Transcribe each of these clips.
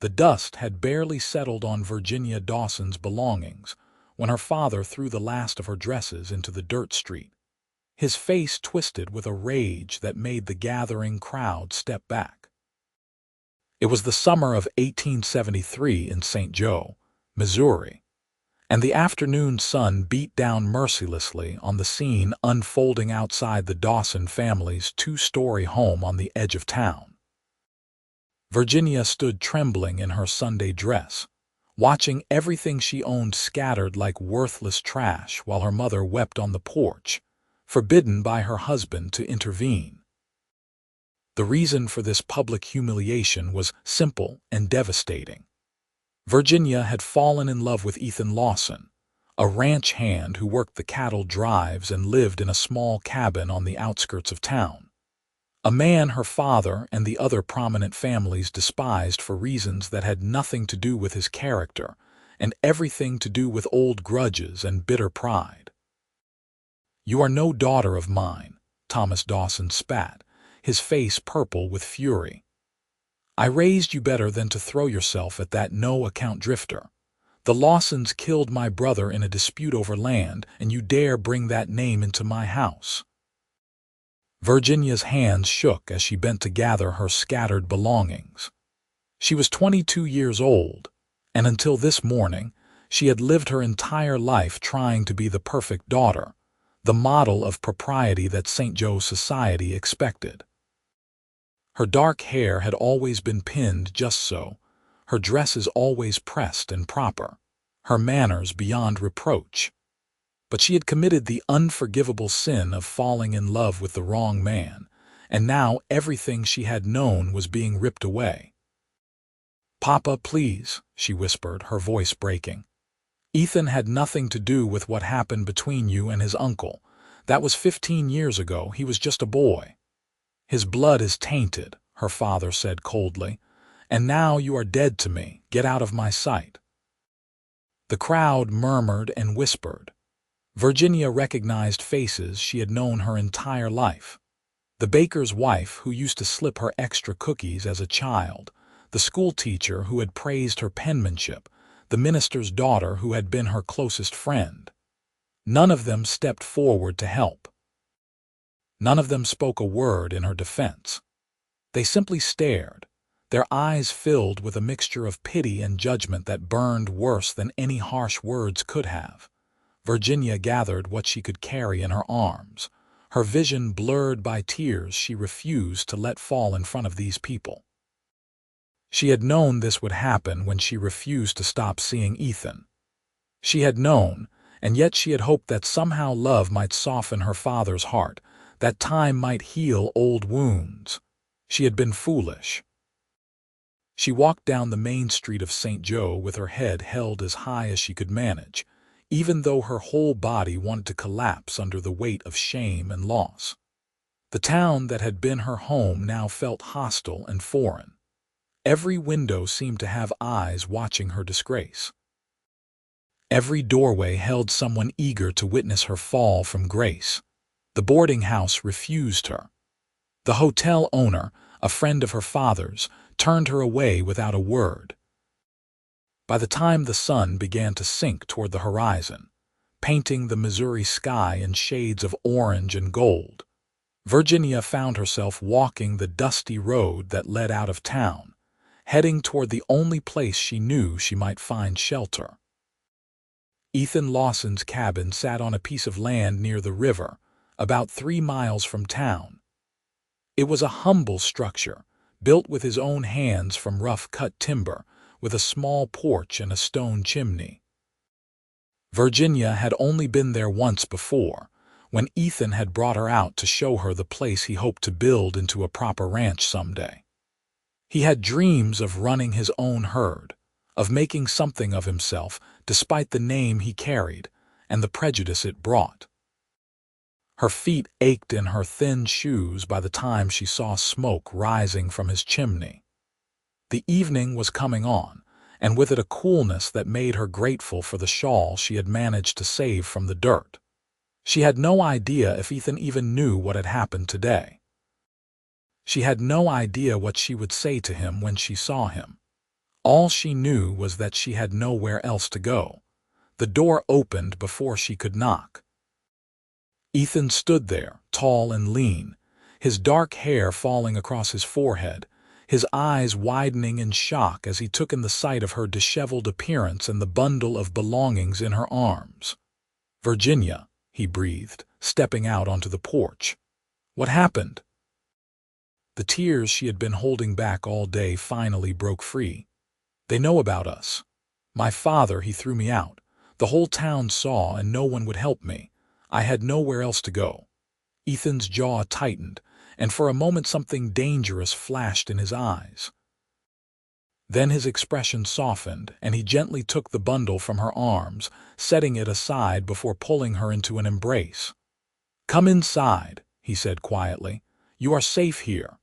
The dust had barely settled on Virginia Dawson's belongings when her father threw the last of her dresses into the dirt street, his face twisted with a rage that made the gathering crowd step back. It was the summer of 1873 in St. Joe, Missouri, and the afternoon sun beat down mercilessly on the scene unfolding outside the Dawson family's two-story home on the edge of town. Virginia stood trembling in her Sunday dress, watching everything she owned scattered like worthless trash while her mother wept on the porch, forbidden by her husband to intervene. The reason for this public humiliation was simple and devastating. Virginia had fallen in love with Ethan Lawson, a ranch hand who worked the cattle drives and lived in a small cabin on the outskirts of town. A man her father and the other prominent families despised for reasons that had nothing to do with his character and everything to do with old grudges and bitter pride. "You are no daughter of mine," Thomas Dawson spat, his face purple with fury. "I raised you better than to throw yourself at that no-account drifter. The Lawsons killed my brother in a dispute over land, and you dare bring that name into my house." Virginia's hands shook as she bent to gather her scattered belongings. She was 22 years old, and until this morning, she had lived her entire life trying to be the perfect daughter, the model of propriety that St. Joe society expected. Her dark hair had always been pinned just so, her dresses always pressed and proper, her manners beyond reproach. But she had committed the unforgivable sin of falling in love with the wrong man, and now everything she had known was being ripped away. "Papa, please," she whispered, her voice breaking. "Ethan had nothing to do with what happened between you and his uncle. That was 15 years ago. He was just a boy." "His blood is tainted," her father said coldly, "and now you are dead to me. Get out of my sight." The crowd murmured and whispered. Virginia recognized faces she had known her entire life. The baker's wife who used to slip her extra cookies as a child, the school teacher who had praised her penmanship, the minister's daughter who had been her closest friend. None of them stepped forward to help. None of them spoke a word in her defense. They simply stared, their eyes filled with a mixture of pity and judgment that burned worse than any harsh words could have. Virginia gathered what she could carry in her arms, her vision blurred by tears she refused to let fall in front of these people. She had known this would happen when she refused to stop seeing Ethan. She had known, and yet she had hoped that somehow love might soften her father's heart, that time might heal old wounds. She had been foolish. She walked down the main street of St. Joe with her head held as high as she could manage, even though her whole body wanted to collapse under the weight of shame and loss. The town that had been her home now felt hostile and foreign. Every window seemed to have eyes watching her disgrace. Every doorway held someone eager to witness her fall from grace. The boarding house refused her. The hotel owner, a friend of her father's, turned her away without a word. By the time the sun began to sink toward the horizon, painting the Missouri sky in shades of orange and gold, Virginia found herself walking the dusty road that led out of town, heading toward the only place she knew she might find shelter. Ethan Lawson's cabin sat on a piece of land near the river, about 3 miles from town. It was a humble structure, built with his own hands from rough-cut timber, with a small porch and a stone chimney. Virginia had only been there once before, when Ethan had brought her out to show her the place he hoped to build into a proper ranch someday. He had dreams of running his own herd, of making something of himself despite the name he carried and the prejudice it brought. Her feet ached in her thin shoes by the time she saw smoke rising from his chimney. The evening was coming on, and with it a coolness that made her grateful for the shawl she had managed to save from the dirt. She had no idea if Ethan even knew what had happened today. She had no idea what she would say to him when she saw him. All she knew was that she had nowhere else to go. The door opened before she could knock. Ethan stood there, tall and lean, his dark hair falling across his forehead, his eyes widening in shock as he took in the sight of her disheveled appearance and the bundle of belongings in her arms. "Virginia," he breathed, stepping out onto the porch. "What happened?" The tears she had been holding back all day finally broke free. "They know about us. My father, he threw me out. The whole town saw and no one would help me. I had nowhere else to go." Ethan's jaw tightened, and for a moment something dangerous flashed in his eyes. Then his expression softened, and he gently took the bundle from her arms, setting it aside before pulling her into an embrace. "Come inside," he said quietly. "You are safe here."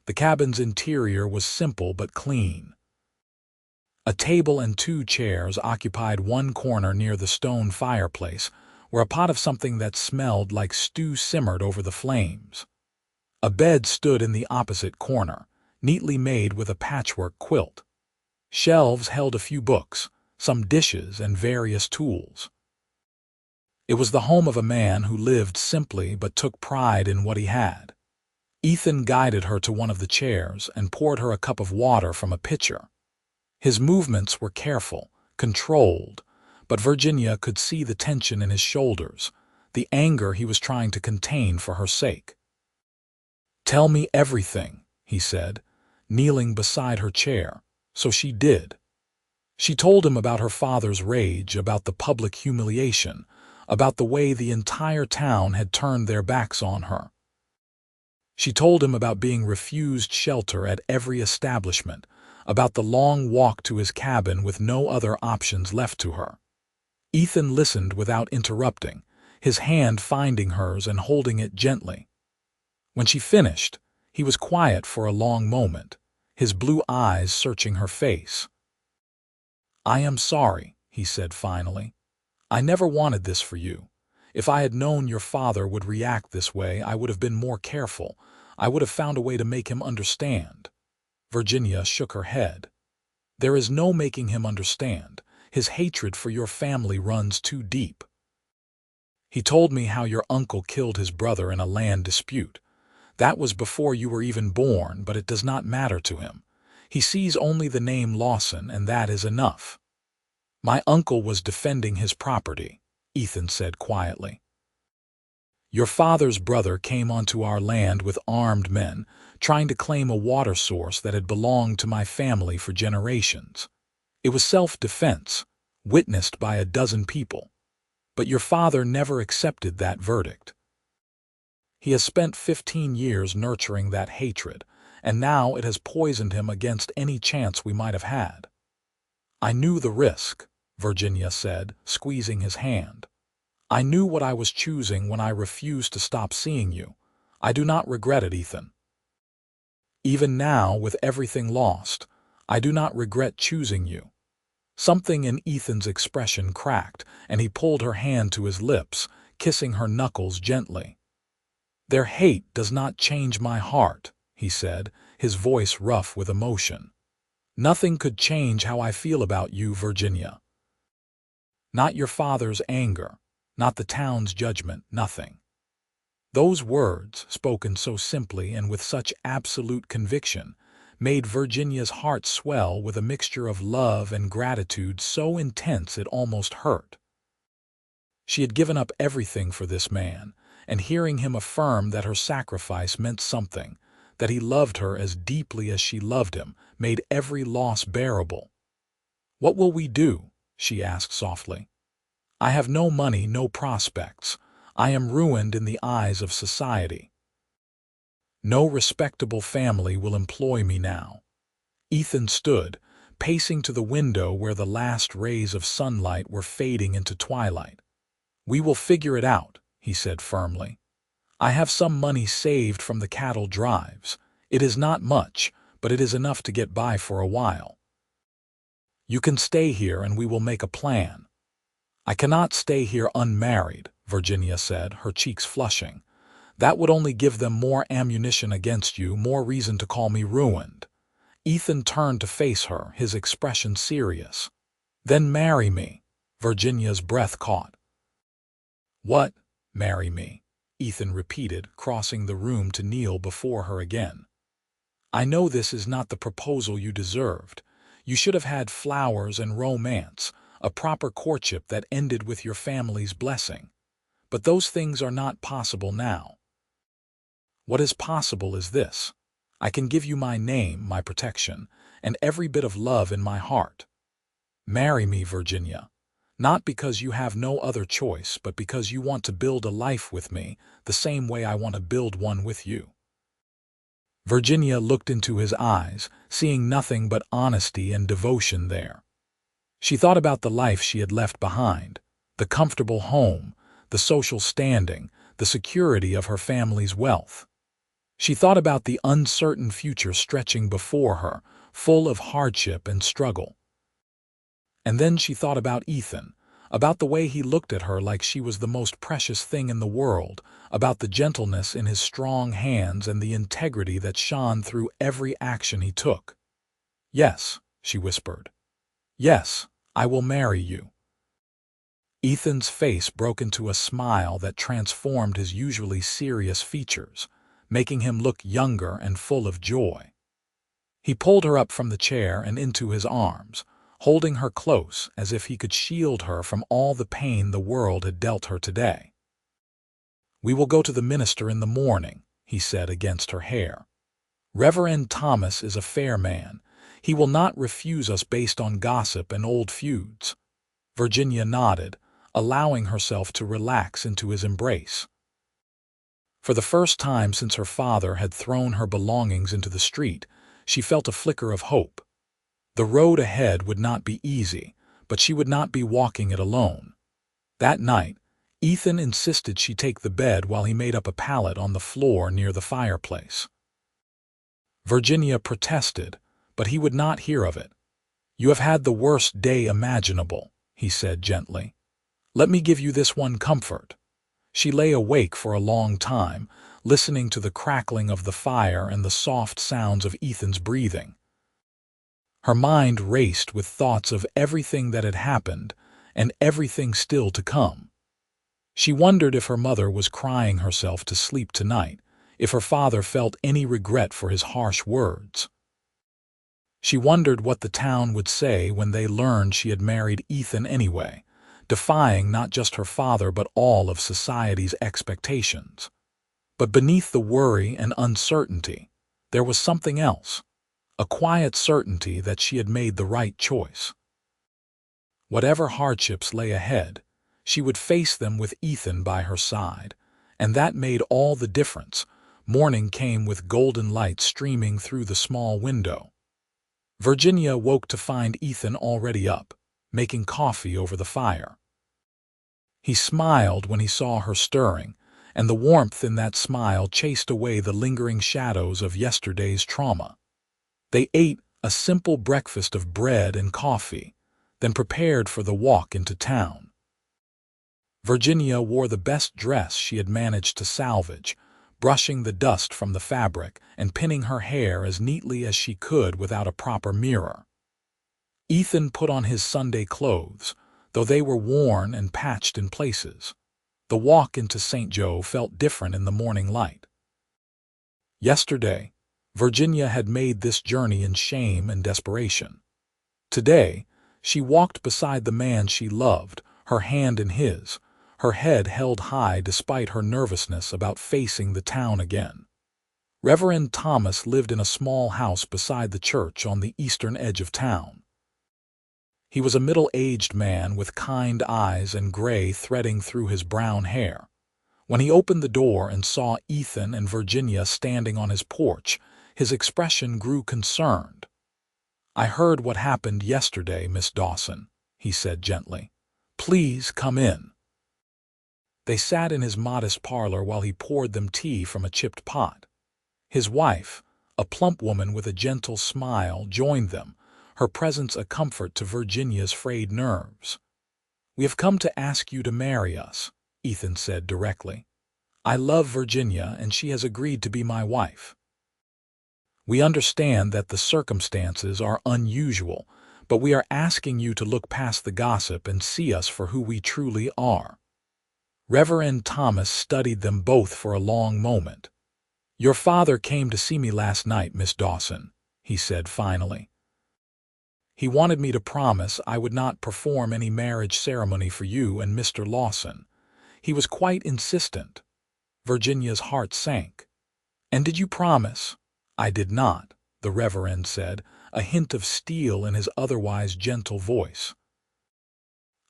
The cabin's interior was simple but clean. A table and 2 chairs occupied one corner near the stone fireplace, where a pot of something that smelled like stew simmered over the flames. A bed stood in the opposite corner, neatly made with a patchwork quilt. Shelves held a few books, some dishes, and various tools. It was the home of a man who lived simply but took pride in what he had. Ethan guided her to one of the chairs and poured her a cup of water from a pitcher. His movements were careful, controlled, but Virginia could see the tension in his shoulders, the anger he was trying to contain for her sake. "Tell me everything," he said, kneeling beside her chair. So she did. She told him about her father's rage, about the public humiliation, about the way the entire town had turned their backs on her. She told him about being refused shelter at every establishment, about the long walk to his cabin with no other options left to her. Ethan listened without interrupting, his hand finding hers and holding it gently. When she finished, he was quiet for a long moment, his blue eyes searching her face. "I am sorry," he said finally. "I never wanted this for you. If I had known your father would react this way, I would have been more careful. I would have found a way to make him understand." Virginia shook her head. "There is no making him understand. His hatred for your family runs too deep. He told me how your uncle killed his brother in a land dispute. That was before you were even born, but it does not matter to him. He sees only the name Lawson, and that is enough." "My uncle was defending his property," Ethan said quietly. "Your father's brother came onto our land with armed men, trying to claim a water source that had belonged to my family for generations. It was self-defense, witnessed by a dozen people. But your father never accepted that verdict. He has spent 15 years nurturing that hatred, and now it has poisoned him against any chance we might have had." "I knew the risk," Virginia said, squeezing his hand. "I knew what I was choosing when I refused to stop seeing you. I do not regret it, Ethan. Even now, with everything lost, I do not regret choosing you." Something in Ethan's expression cracked, and he pulled her hand to his lips, kissing her knuckles gently. "Their hate does not change my heart," he said, his voice rough with emotion. "Nothing could change how I feel about you, Virginia. Not your father's anger, not the town's judgment, nothing." Those words, spoken so simply and with such absolute conviction, made Virginia's heart swell with a mixture of love and gratitude so intense it almost hurt. She had given up everything for this man, and hearing him affirm that her sacrifice meant something, that he loved her as deeply as she loved him, made every loss bearable. "What will we do?" she asked softly. "I have no money, no prospects. I am ruined in the eyes of society. No respectable family will employ me now." Ethan stood, pacing to the window where the last rays of sunlight were fading into twilight. "We will figure it out," he said firmly. "I have some money saved from the cattle drives. It is not much, but it is enough to get by for a while. You can stay here and we will make a plan." "I cannot stay here unmarried," Virginia said, her cheeks flushing. "That would only give them more ammunition against you, more reason to call me ruined." Ethan turned to face her, his expression serious. "Then marry me." Virginia's breath caught. "What? Marry me?" Ethan repeated, crossing the room to kneel before her again. "I know this is not the proposal you deserved. You should have had flowers and romance, a proper courtship that ended with your family's blessing. But those things are not possible now. What is possible is this. I can give you my name, my protection, and every bit of love in my heart. Marry me, Virginia. Not because you have no other choice, but because you want to build a life with me, the same way I want to build one with you." Virginia looked into his eyes, seeing nothing but honesty and devotion there. She thought about the life she had left behind, the comfortable home, the social standing, the security of her family's wealth. She thought about the uncertain future stretching before her, full of hardship and struggle. And then she thought about Ethan, about the way he looked at her like she was the most precious thing in the world, about the gentleness in his strong hands and the integrity that shone through every action he took. "Yes," she whispered. "Yes, I will marry you." Ethan's face broke into a smile that transformed his usually serious features, making him look younger and full of joy. He pulled her up from the chair and into his arms, holding her close as if he could shield her from all the pain the world had dealt her today. "We will go to the minister in the morning," he said against her hair. "Reverend Thomas is a fair man. He will not refuse us based on gossip and old feuds." Virginia nodded, allowing herself to relax into his embrace. For the first time since her father had thrown her belongings into the street, she felt a flicker of hope. The road ahead would not be easy, but she would not be walking it alone. That night, Ethan insisted she take the bed while he made up a pallet on the floor near the fireplace. Virginia protested, but he would not hear of it. "You have had the worst day imaginable," he said gently. "Let me give you this one comfort." She lay awake for a long time, listening to the crackling of the fire and the soft sounds of Ethan's breathing. Her mind raced with thoughts of everything that had happened and everything still to come. She wondered if her mother was crying herself to sleep tonight, if her father felt any regret for his harsh words. She wondered what the town would say when they learned she had married Ethan anyway, defying not just her father but all of society's expectations. But beneath the worry and uncertainty, there was something else, a quiet certainty that she had made the right choice. Whatever hardships lay ahead, she would face them with Ethan by her side, and that made all the difference. Morning came with golden light streaming through the small window. Virginia woke to find Ethan already up, making coffee over the fire. He smiled when he saw her stirring, and the warmth in that smile chased away the lingering shadows of yesterday's trauma. They ate a simple breakfast of bread and coffee, then prepared for the walk into town. Virginia wore the best dress she had managed to salvage, brushing the dust from the fabric and pinning her hair as neatly as she could without a proper mirror. Ethan put on his Sunday clothes, though they were worn and patched in places. The walk into St. Joe felt different in the morning light. Yesterday, Virginia had made this journey in shame and desperation. Today, she walked beside the man she loved, her hand in his, her head held high despite her nervousness about facing the town again. Reverend Thomas lived in a small house beside the church on the eastern edge of town. He was a middle-aged man with kind eyes and gray threading through his brown hair. When he opened the door and saw Ethan and Virginia standing on his porch, his expression grew concerned. "I heard what happened yesterday, Miss Dawson," he said gently. "Please come in." They sat in his modest parlor while he poured them tea from a chipped pot. His wife, a plump woman with a gentle smile, joined them, her presence a comfort to Virginia's frayed nerves. "We have come to ask you to marry us," Ethan said directly. "I love Virginia, and she has agreed to be my wife." We understand that the circumstances are unusual, but we are asking you to look past the gossip and see us for who we truly are." Reverend Thomas studied them both for a long moment. "Your father came to see me last night, Miss Dawson," he said finally. "He wanted me to promise I would not perform any marriage ceremony for you and Mr. Lawson. He was quite insistent." Virginia's heart sank. "And did you promise?" "I did not," the Reverend said, a hint of steel in his otherwise gentle voice.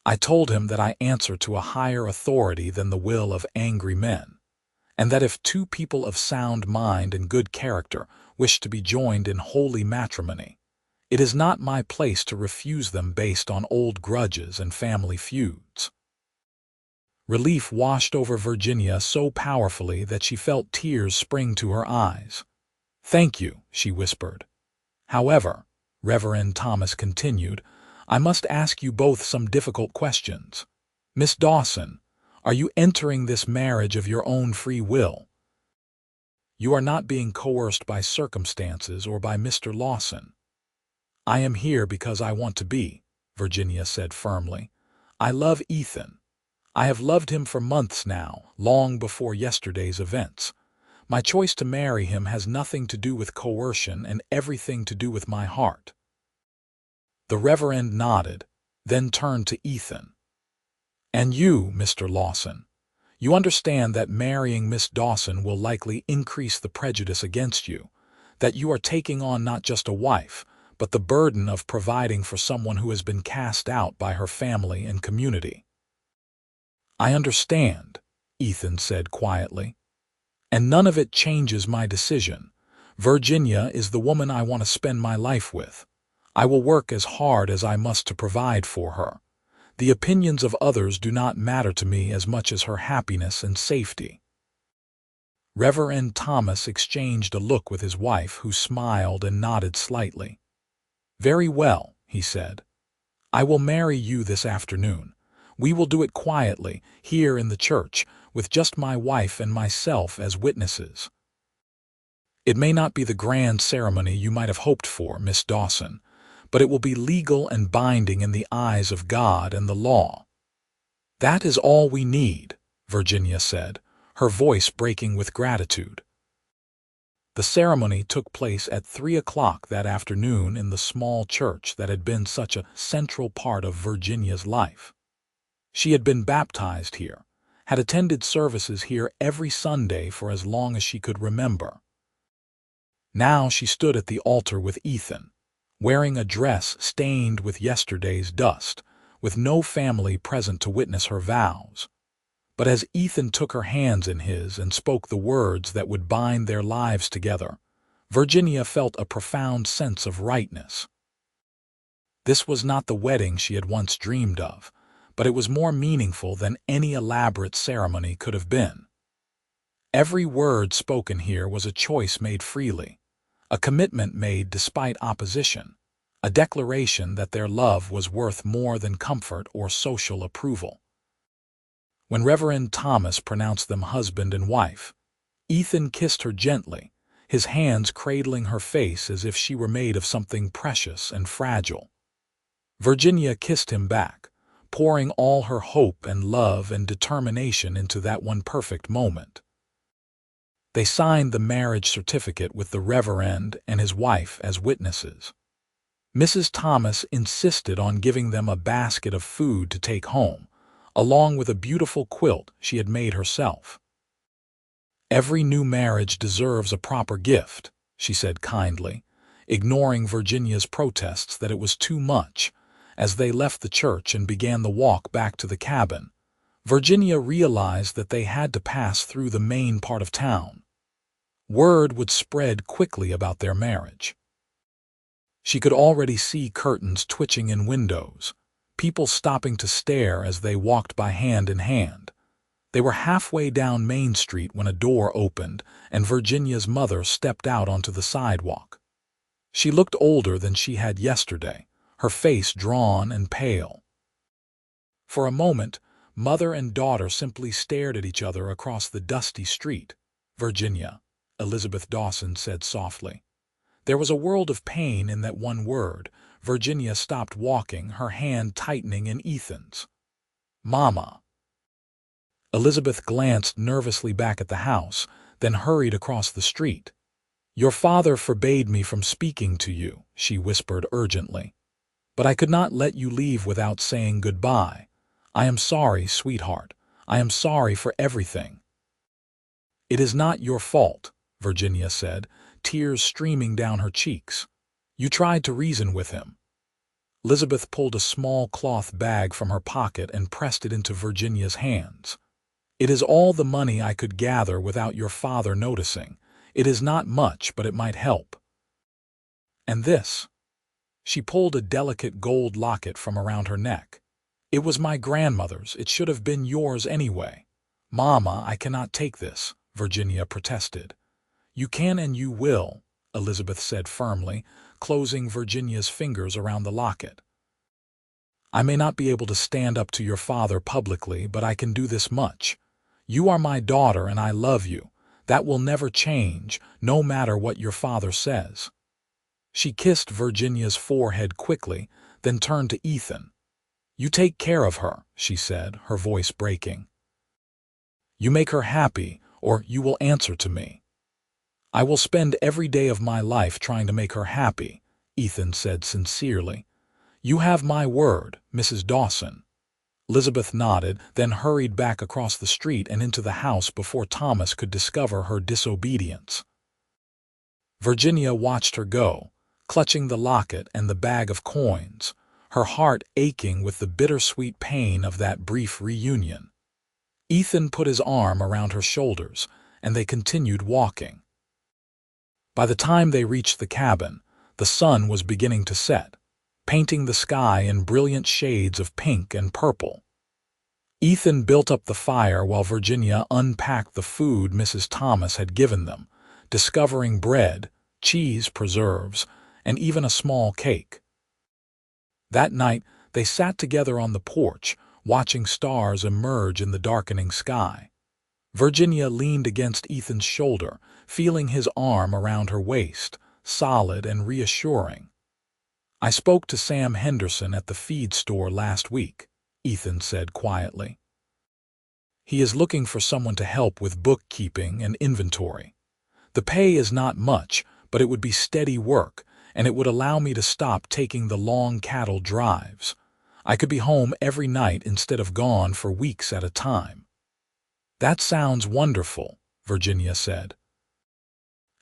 "I told him that I answer to a higher authority than the will of angry men, and that if two people of sound mind and good character wish to be joined in holy matrimony, it is not my place to refuse them based on old grudges and family feuds." Relief washed over Virginia so powerfully that she felt tears spring to her eyes. "Thank you," she whispered. "However," Reverend Thomas continued, "I must ask you both some difficult questions. Miss Dawson, are you entering this marriage of your own free will? You are not being coerced by circumstances or by Mr. Lawson." "I am here because I want to be," Virginia said firmly. "I love Ethan. I have loved him for months now, long before yesterday's events. My choice to marry him has nothing to do with coercion and everything to do with my heart." The Reverend nodded, then turned to Ethan. "And you, Mr. Lawson, you understand that marrying Miss Dawson will likely increase the prejudice against you, that you are taking on not just a wife, but the burden of providing for someone who has been cast out by her family and community." "I understand," Ethan said quietly. "And none of it changes my decision. Virginia is the woman I want to spend my life with. I will work as hard as I must to provide for her. The opinions of others do not matter to me as much as her happiness and safety." Reverend Thomas exchanged a look with his wife, who smiled and nodded slightly. "Very well," he said. "I will marry you this afternoon. We will do it quietly, here in the church, with just my wife and myself as witnesses. It may not be the grand ceremony you might have hoped for, Miss Dawson, but it will be legal and binding in the eyes of God and the law." "That is all we need," Virginia said, her voice breaking with gratitude. The ceremony took place at 3 o'clock that afternoon in the small church that had been such a central part of Virginia's life. She had been baptized here, had attended services here every Sunday for as long as she could remember. Now she stood at the altar with Ethan, wearing a dress stained with yesterday's dust, with no family present to witness her vows. But as Ethan took her hands in his and spoke the words that would bind their lives together, Virginia felt a profound sense of rightness. This was not the wedding she had once dreamed of, but it was more meaningful than any elaborate ceremony could have been. Every word spoken here was a choice made freely, a commitment made despite opposition, a declaration that their love was worth more than comfort or social approval. When Reverend Thomas pronounced them husband and wife, Ethan kissed her gently, his hands cradling her face as if she were made of something precious and fragile. Virginia kissed him back, pouring all her hope and love and determination into that one perfect moment. They signed the marriage certificate with the Reverend and his wife as witnesses. Mrs. Thomas insisted on giving them a basket of food to take home, along with a beautiful quilt she had made herself. "Every new marriage deserves a proper gift," she said kindly, ignoring Virginia's protests that it was too much. As they left the church and began the walk back to the cabin, Virginia realized that they had to pass through the main part of town. Word would spread quickly about their marriage. She could already see curtains twitching in windows, people stopping to stare as they walked by hand in hand. They were halfway down Main Street when a door opened and Virginia's mother stepped out onto the sidewalk. She looked older than she had yesterday, her face drawn and pale. For a moment, mother and daughter simply stared at each other across the dusty street. "Virginia," Elizabeth Dawson said softly, There was a world of pain in that one word. Virginia stopped walking, her hand tightening in Ethan's. "Mama." Elizabeth glanced nervously back at the house, then hurried across the street. "Your father forbade me from speaking to you," she whispered urgently. "But I could not let you leave without saying goodbye. I am sorry, sweetheart. I am sorry for everything." "It is not your fault," Virginia said, tears streaming down her cheeks. "You tried to reason with him." Elizabeth pulled a small cloth bag from her pocket and pressed it into Virginia's hands. "It is all the money I could gather without your father noticing. It is not much, but it might help. And this." She pulled a delicate gold locket from around her neck. "It was my grandmother's. It should have been yours anyway." "Mama, I cannot take this," Virginia protested. "You can and you will," Elizabeth said firmly, closing Virginia's fingers around the locket. "I may not be able to stand up to your father publicly, but I can do this much. You are my daughter and I love you. That will never change, no matter what your father says." She kissed Virginia's forehead quickly, then turned to Ethan. "You take care of her," she said, her voice breaking. "You make her happy, or you will answer to me." "I will spend every day of my life trying to make her happy," Ethan said sincerely. "You have my word, Mrs. Dawson." Elizabeth nodded, then hurried back across the street and into the house before Thomas could discover her disobedience. Virginia watched her go, clutching the locket and the bag of coins, her heart aching with the bittersweet pain of that brief reunion. Ethan put his arm around her shoulders, and they continued walking. By the time they reached the cabin, the sun was beginning to set, painting the sky in brilliant shades of pink and purple. Ethan built up the fire while Virginia unpacked the food Mrs. Thomas had given them, discovering bread, cheese, preserves, and even a small cake. That night, they sat together on the porch, watching stars emerge in the darkening sky. Virginia leaned against Ethan's shoulder, feeling his arm around her waist, solid and reassuring. "I spoke to Sam Henderson at the feed store last week," Ethan said quietly. "He is looking for someone to help with bookkeeping and inventory. The pay is not much, but it would be steady work, and it would allow me to stop taking the long cattle drives. I could be home every night instead of gone for weeks at a time." "That sounds wonderful," Virginia said.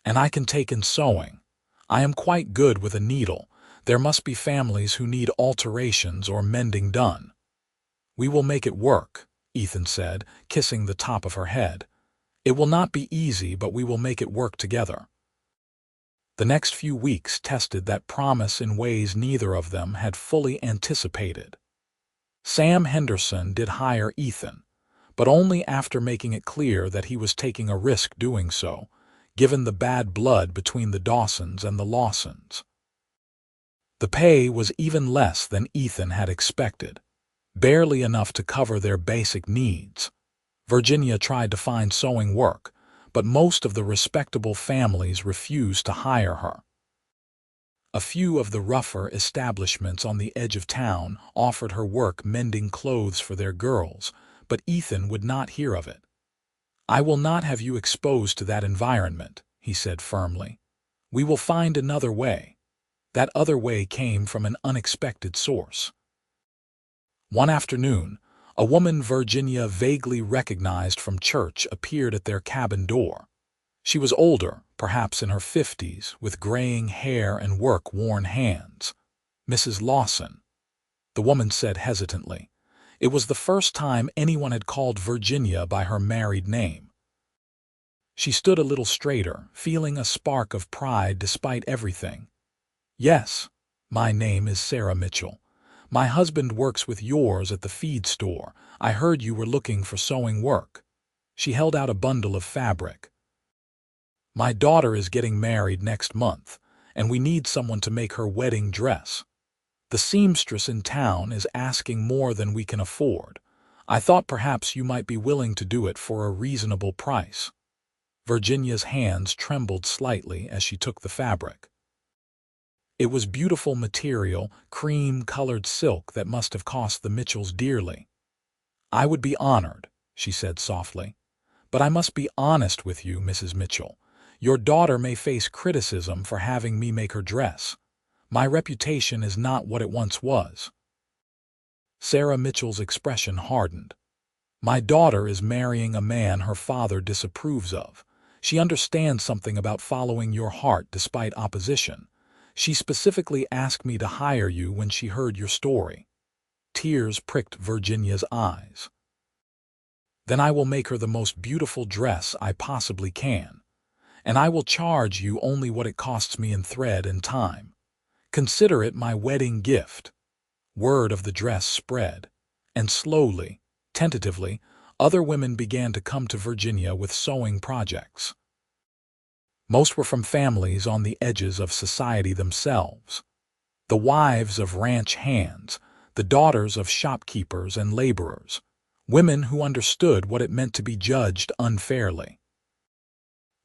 "And I can take in sewing. I am quite good with a needle. There must be families who need alterations or mending done." "We will make it work," Ethan said, kissing the top of her head. "It will not be easy, but we will make it work together." The next few weeks tested that promise in ways neither of them had fully anticipated. Sam Henderson did hire Ethan, but only after making it clear that he was taking a risk doing so, given the bad blood between the Dawsons and the Lawsons. The pay was even less than Ethan had expected, barely enough to cover their basic needs. Virginia tried to find sewing work, but most of the respectable families refused to hire her. A few of the rougher establishments on the edge of town offered her work mending clothes for their girls, but Ethan would not hear of it. "I will not have you exposed to that environment," he said firmly. "We will find another way." That other way came from an unexpected source. One afternoon, a woman Virginia vaguely recognized from church appeared at their cabin door. She was older, perhaps in her 50s, with graying hair and work-worn hands. "Mrs. Lawson," the woman said hesitantly. It was the first time anyone had called Virginia by her married name. She stood a little straighter, feeling a spark of pride despite everything. "Yes, my name is Sarah Mitchell. My husband works with yours at the feed store. I heard you were looking for sewing work." She held out a bundle of fabric. "My daughter is getting married next month, and we need someone to make her wedding dress. The seamstress in town is asking more than we can afford. I thought perhaps you might be willing to do it for a reasonable price." Virginia's hands trembled slightly as she took the fabric. It was beautiful material, cream-colored silk that must have cost the Mitchells dearly. "I would be honored," she said softly. "But I must be honest with you, Mrs. Mitchell. Your daughter may face criticism for having me make her dress. My reputation is not what it once was." Sarah Mitchell's expression hardened. "My daughter is marrying a man her father disapproves of. She understands something about following your heart despite opposition. She specifically asked me to hire you when she heard your story." Tears pricked Virginia's eyes. "Then I will make her the most beautiful dress I possibly can. And I will charge you only what it costs me in thread and time. Consider it my wedding gift." Word of the dress spread, and slowly, tentatively, other women began to come to Virginia with sewing projects. Most were from families on the edges of society themselves. The wives of ranch hands, the daughters of shopkeepers and laborers, women who understood what it meant to be judged unfairly.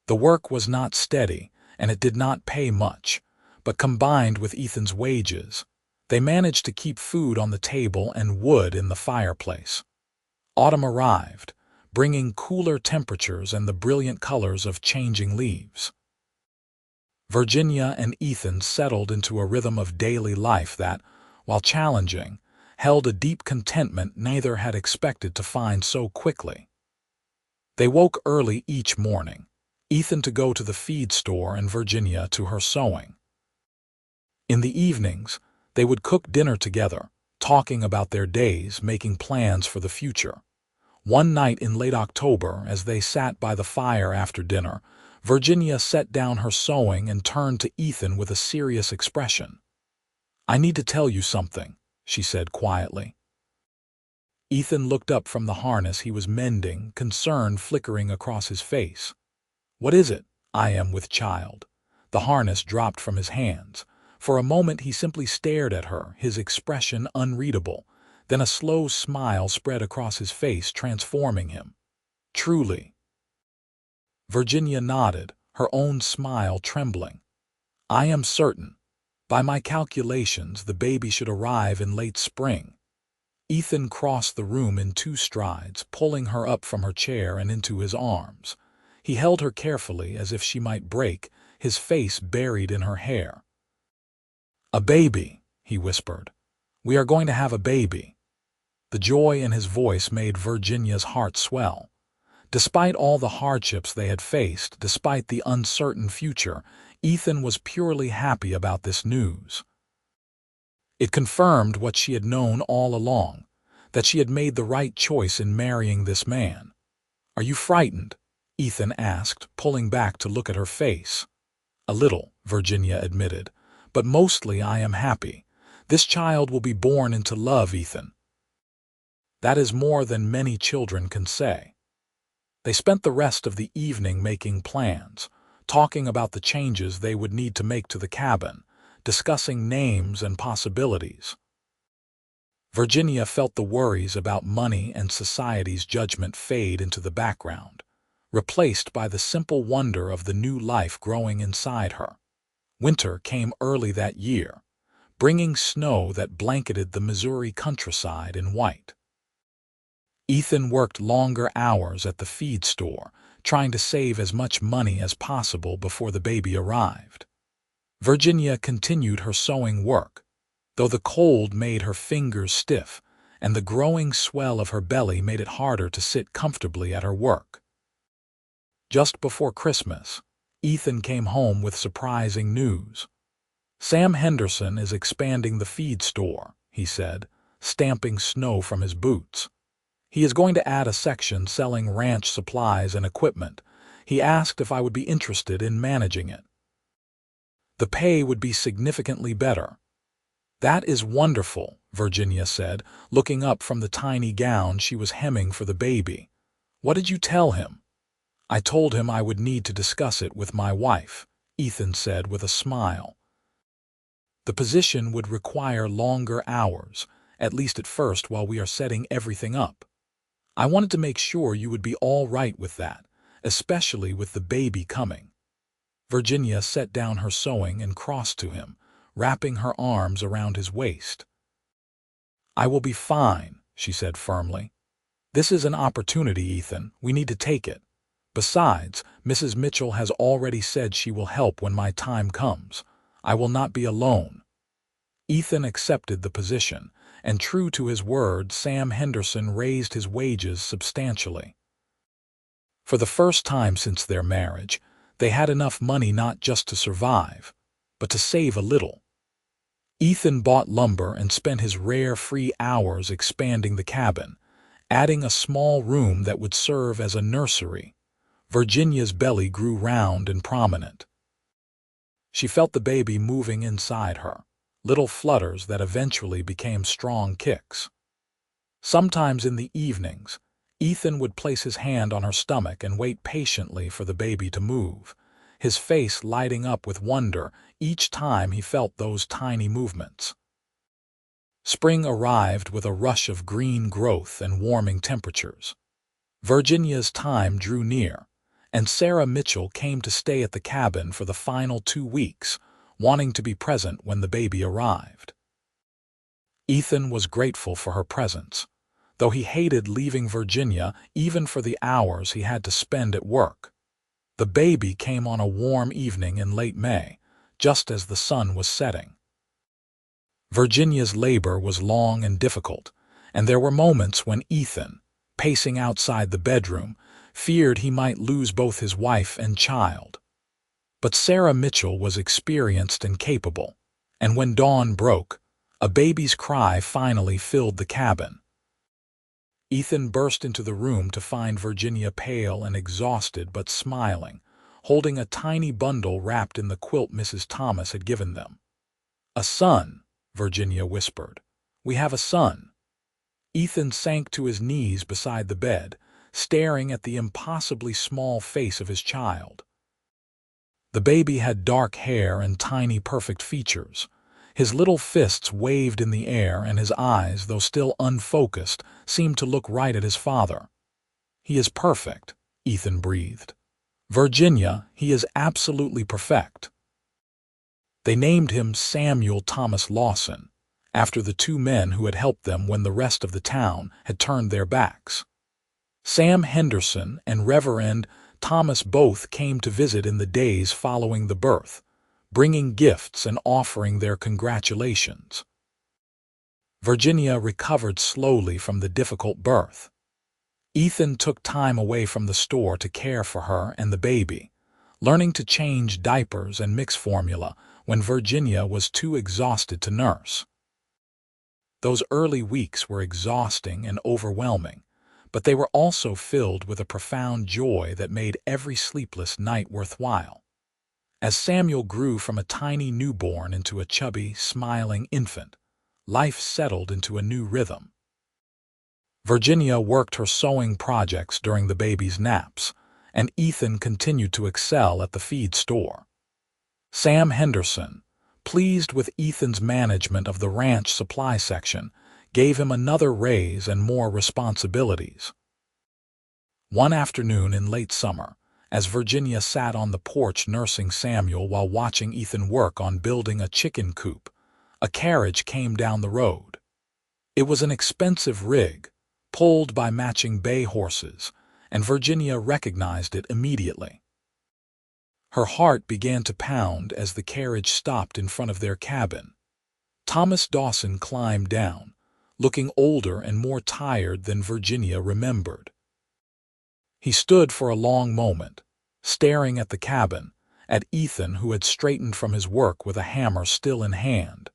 The work was not steady, and it did not pay much, but combined with Ethan's wages, they managed to keep food on the table and wood in the fireplace. Autumn arrived, bringing cooler temperatures and the brilliant colors of changing leaves. Virginia and Ethan settled into a rhythm of daily life that, while challenging, held a deep contentment neither had expected to find so quickly. They woke early each morning, Ethan to go to the feed store and Virginia to her sewing. In the evenings, they would cook dinner together, talking about their days, making plans for the future. One night in late October, as they sat by the fire after dinner, Virginia set down her sewing and turned to Ethan with a serious expression. "I need to tell you something," she said quietly. Ethan looked up from the harness he was mending, concern flickering across his face. "What is it?" "I am with child." The harness dropped from his hands. For a moment he simply stared at her, his expression unreadable. Then a slow smile spread across his face, transforming him. "Truly?" Virginia nodded, her own smile trembling. "I am certain. By my calculations, the baby should arrive in late spring." Ethan crossed the room in 2 strides, pulling her up from her chair and into his arms. He held her carefully as if she might break, his face buried in her hair. "A baby," he whispered. "We are going to have a baby." The joy in his voice made Virginia's heart swell. Despite all the hardships they had faced, despite the uncertain future, Ethan was purely happy about this news. It confirmed what she had known all along, that she had made the right choice in marrying this man. "Are you frightened?" Ethan asked, pulling back to look at her face. "A little," Virginia admitted. "But mostly I am happy. This child will be born into love, Ethan." That is more than many children can say. They spent the rest of the evening making plans, talking about the changes they would need to make to the cabin, discussing names and possibilities. Virginia felt the worries about money and society's judgment fade into the background, replaced by the simple wonder of the new life growing inside her. Winter came early that year, bringing snow that blanketed the Missouri countryside in white. Ethan worked longer hours at the feed store, trying to save as much money as possible before the baby arrived. Virginia continued her sewing work, though the cold made her fingers stiff, and the growing swell of her belly made it harder to sit comfortably at her work. Just before Christmas, Ethan came home with surprising news. "Sam Henderson is expanding the feed store," he said, stamping snow from his boots. "He is going to add a section selling ranch supplies and equipment. He asked if I would be interested in managing it. The pay would be significantly better." "That is wonderful," Virginia said, looking up from the tiny gown she was hemming for the baby. "What did you tell him?" "I told him I would need to discuss it with my wife," Ethan said with a smile. "The position would require longer hours, at least at first while we are setting everything up. I wanted to make sure you would be all right with that, especially with the baby coming." Virginia set down her sewing and crossed to him, wrapping her arms around his waist. "I will be fine," she said firmly. "This is an opportunity, Ethan. We need to take it. Besides, Mrs. Mitchell has already said she will help when my time comes. I will not be alone." Ethan accepted the position, and true to his word, Sam Henderson raised his wages substantially. For the first time since their marriage, they had enough money not just to survive, but to save a little. Ethan bought lumber and spent his rare free hours expanding the cabin, adding a small room that would serve as a nursery. Virginia's belly grew round and prominent. She felt the baby moving inside her, little flutters that eventually became strong kicks. Sometimes in the evenings, Ethan would place his hand on her stomach and wait patiently for the baby to move, his face lighting up with wonder each time he felt those tiny movements. Spring arrived with a rush of green growth and warming temperatures. Virginia's time drew near, and Sarah Mitchell came to stay at the cabin for the final 2 weeks, wanting to be present when the baby arrived. Ethan was grateful for her presence, though he hated leaving Virginia even for the hours he had to spend at work. The baby came on a warm evening in late May, just as the sun was setting. Virginia's labor was long and difficult, and there were moments when Ethan, pacing outside the bedroom, feared he might lose both his wife and child. But Sarah Mitchell was experienced and capable, and when dawn broke, a baby's cry finally filled the cabin. Ethan burst into the room to find Virginia pale and exhausted but smiling, holding a tiny bundle wrapped in the quilt Mrs. Thomas had given them. "A son," Virginia whispered. "We have a son." Ethan sank to his knees beside the bed, staring at the impossibly small face of his child. The baby had dark hair and tiny perfect features. His little fists waved in the air, and his eyes, though still unfocused, seemed to look right at his father. "He is perfect," Ethan breathed. "Virginia, he is absolutely perfect." They named him Samuel Thomas Lawson, after the 2 men who had helped them when the rest of the town had turned their backs. Sam Henderson and Reverend Thomas both came to visit in the days following the birth, bringing gifts and offering their congratulations. Virginia recovered slowly from the difficult birth. Ethan took time away from the store to care for her and the baby, learning to change diapers and mix formula when Virginia was too exhausted to nurse. Those early weeks were exhausting and overwhelming, but they were also filled with a profound joy that made every sleepless night worthwhile. As Samuel grew from a tiny newborn into a chubby, smiling infant, life settled into a new rhythm. Virginia worked her sewing projects during the baby's naps, and Ethan continued to excel at the feed store. Sam Henderson, pleased with Ethan's management of the ranch supply section, gave him another raise and more responsibilities. One afternoon in late summer, as Virginia sat on the porch nursing Samuel while watching Ethan work on building a chicken coop, a carriage came down the road. It was an expensive rig, pulled by matching bay horses, and Virginia recognized it immediately. Her heart began to pound as the carriage stopped in front of their cabin. Thomas Dawson climbed down, looking older and more tired than Virginia remembered. He stood for a long moment, staring at the cabin, at Ethan, who had straightened from his work with a hammer still in hand,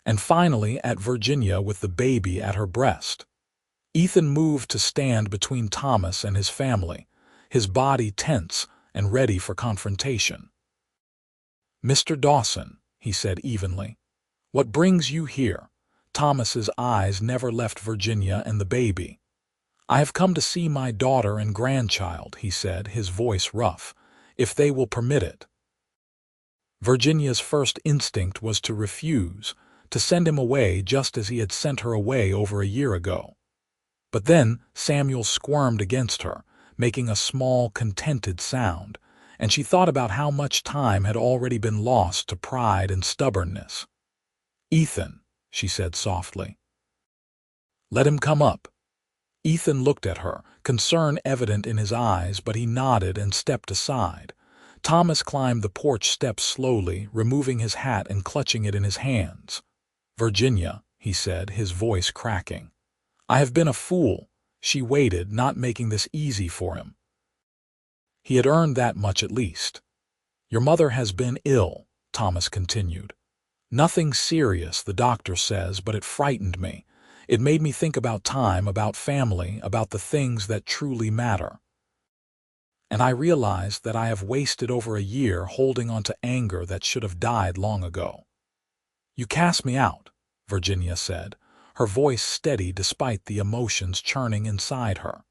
and finally at Virginia with the baby at her breast. Ethan moved to stand between Thomas and his family, his body tense and ready for confrontation. "Mr. Dawson," he said evenly, "what brings you here?" Thomas's eyes never left Virginia and the baby. "I have come to see my daughter and grandchild," he said, his voice rough, "if they will permit it." Virginia's first instinct was to refuse, to send him away just as he had sent her away over a year ago. But then Samuel squirmed against her, making a small, contented sound, and she thought about how much time had already been lost to pride and stubbornness. "Ethan," she said softly. "Let him come up." Ethan looked at her, concern evident in his eyes, but he nodded and stepped aside. Thomas climbed the porch steps slowly, removing his hat and clutching it in his hands. "Virginia," he said, his voice cracking. "I have been a fool." She waited, not making this easy for him. He had earned that much at least. "Your mother has been ill," Thomas continued. "Nothing serious, the doctor says, but it frightened me. It made me think about time, about family, about the things that truly matter. And I realized that I have wasted over a year holding on to anger that should have died long ago." "You cast me out," Virginia said, her voice steady despite the emotions churning inside her.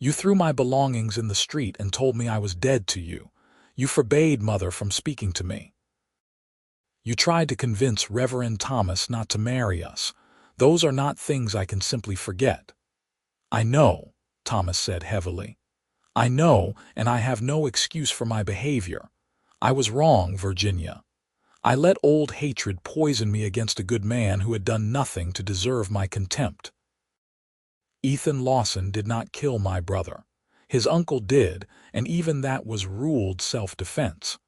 "You threw my belongings in the street and told me I was dead to you. You forbade Mother from speaking to me. You tried to convince Reverend Thomas not to marry us. Those are not things I can simply forget." "I know," Thomas said heavily. "I know, and I have no excuse for my behavior. I was wrong, Virginia. I let old hatred poison me against a good man who had done nothing to deserve my contempt. Ethan Lawson did not kill my brother. His uncle did, and even that was ruled self-defense.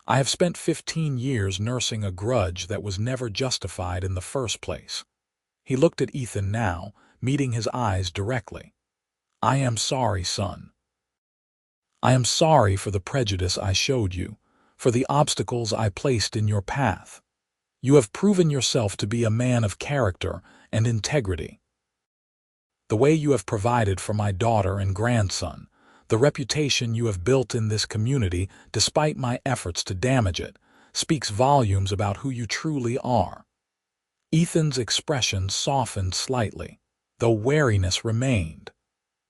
I have spent 15 years nursing a grudge that was never justified in the first place." He looked at Ethan now, meeting his eyes directly. "I am sorry, son. I am sorry for the prejudice I showed you, for the obstacles I placed in your path. You have proven yourself to be a man of character and integrity. The way you have provided for my daughter and grandson, the reputation you have built in this community despite my efforts to damage it, speaks volumes about who you truly are." Ethan's expression softened slightly, though wariness remained.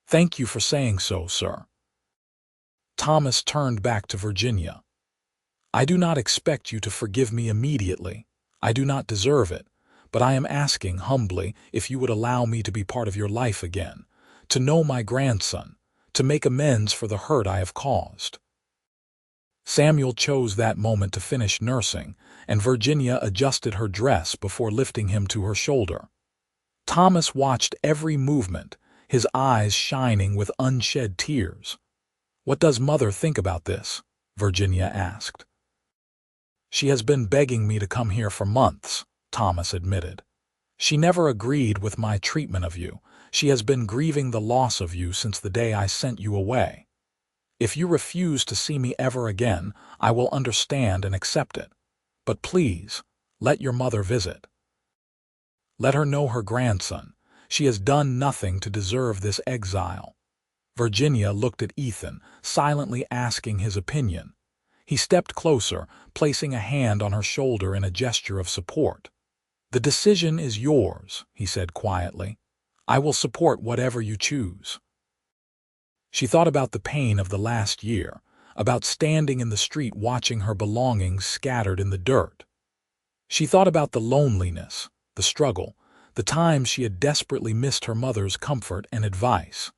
"Thank you for saying so, sir." Thomas turned back to Virginia. "I do not expect you to forgive me immediately. I do not deserve it, but I am asking humbly if you would allow me to be part of your life again, to know my grandson, to make amends for the hurt I have caused." Samuel chose that moment to finish nursing, and Virginia adjusted her dress before lifting him to her shoulder. Thomas watched every movement, his eyes shining with unshed tears. "What does Mother think about this?" Virginia asked. "She has been begging me to come here for months," Thomas admitted. "She never agreed with my treatment of you. She has been grieving the loss of you since the day I sent you away. If you refuse to see me ever again, I will understand and accept it. But please, let your mother visit. Let her know her grandson. She has done nothing to deserve this exile." Virginia looked at Ethan, silently asking his opinion. He stepped closer, placing a hand on her shoulder in a gesture of support. "The decision is yours," he said quietly. "I will support whatever you choose." She thought about the pain of the last year, about standing in the street watching her belongings scattered in the dirt. She thought about the loneliness, the struggle, the times she had desperately missed her mother's comfort and advice.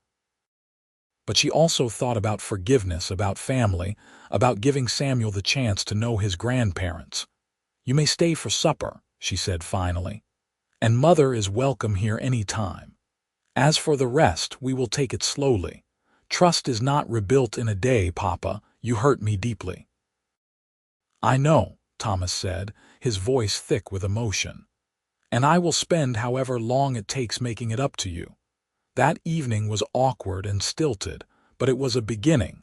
But she also thought about forgiveness, about family, about giving Samuel the chance to know his grandparents. "You may stay for supper," she said finally, "and Mother is welcome here any time. As for the rest, we will take it slowly. Trust is not rebuilt in a day, Papa. You hurt me deeply." "I know," Thomas said, his voice thick with emotion. "And I will spend however long it takes making it up to you." That evening was awkward and stilted, but it was a beginning.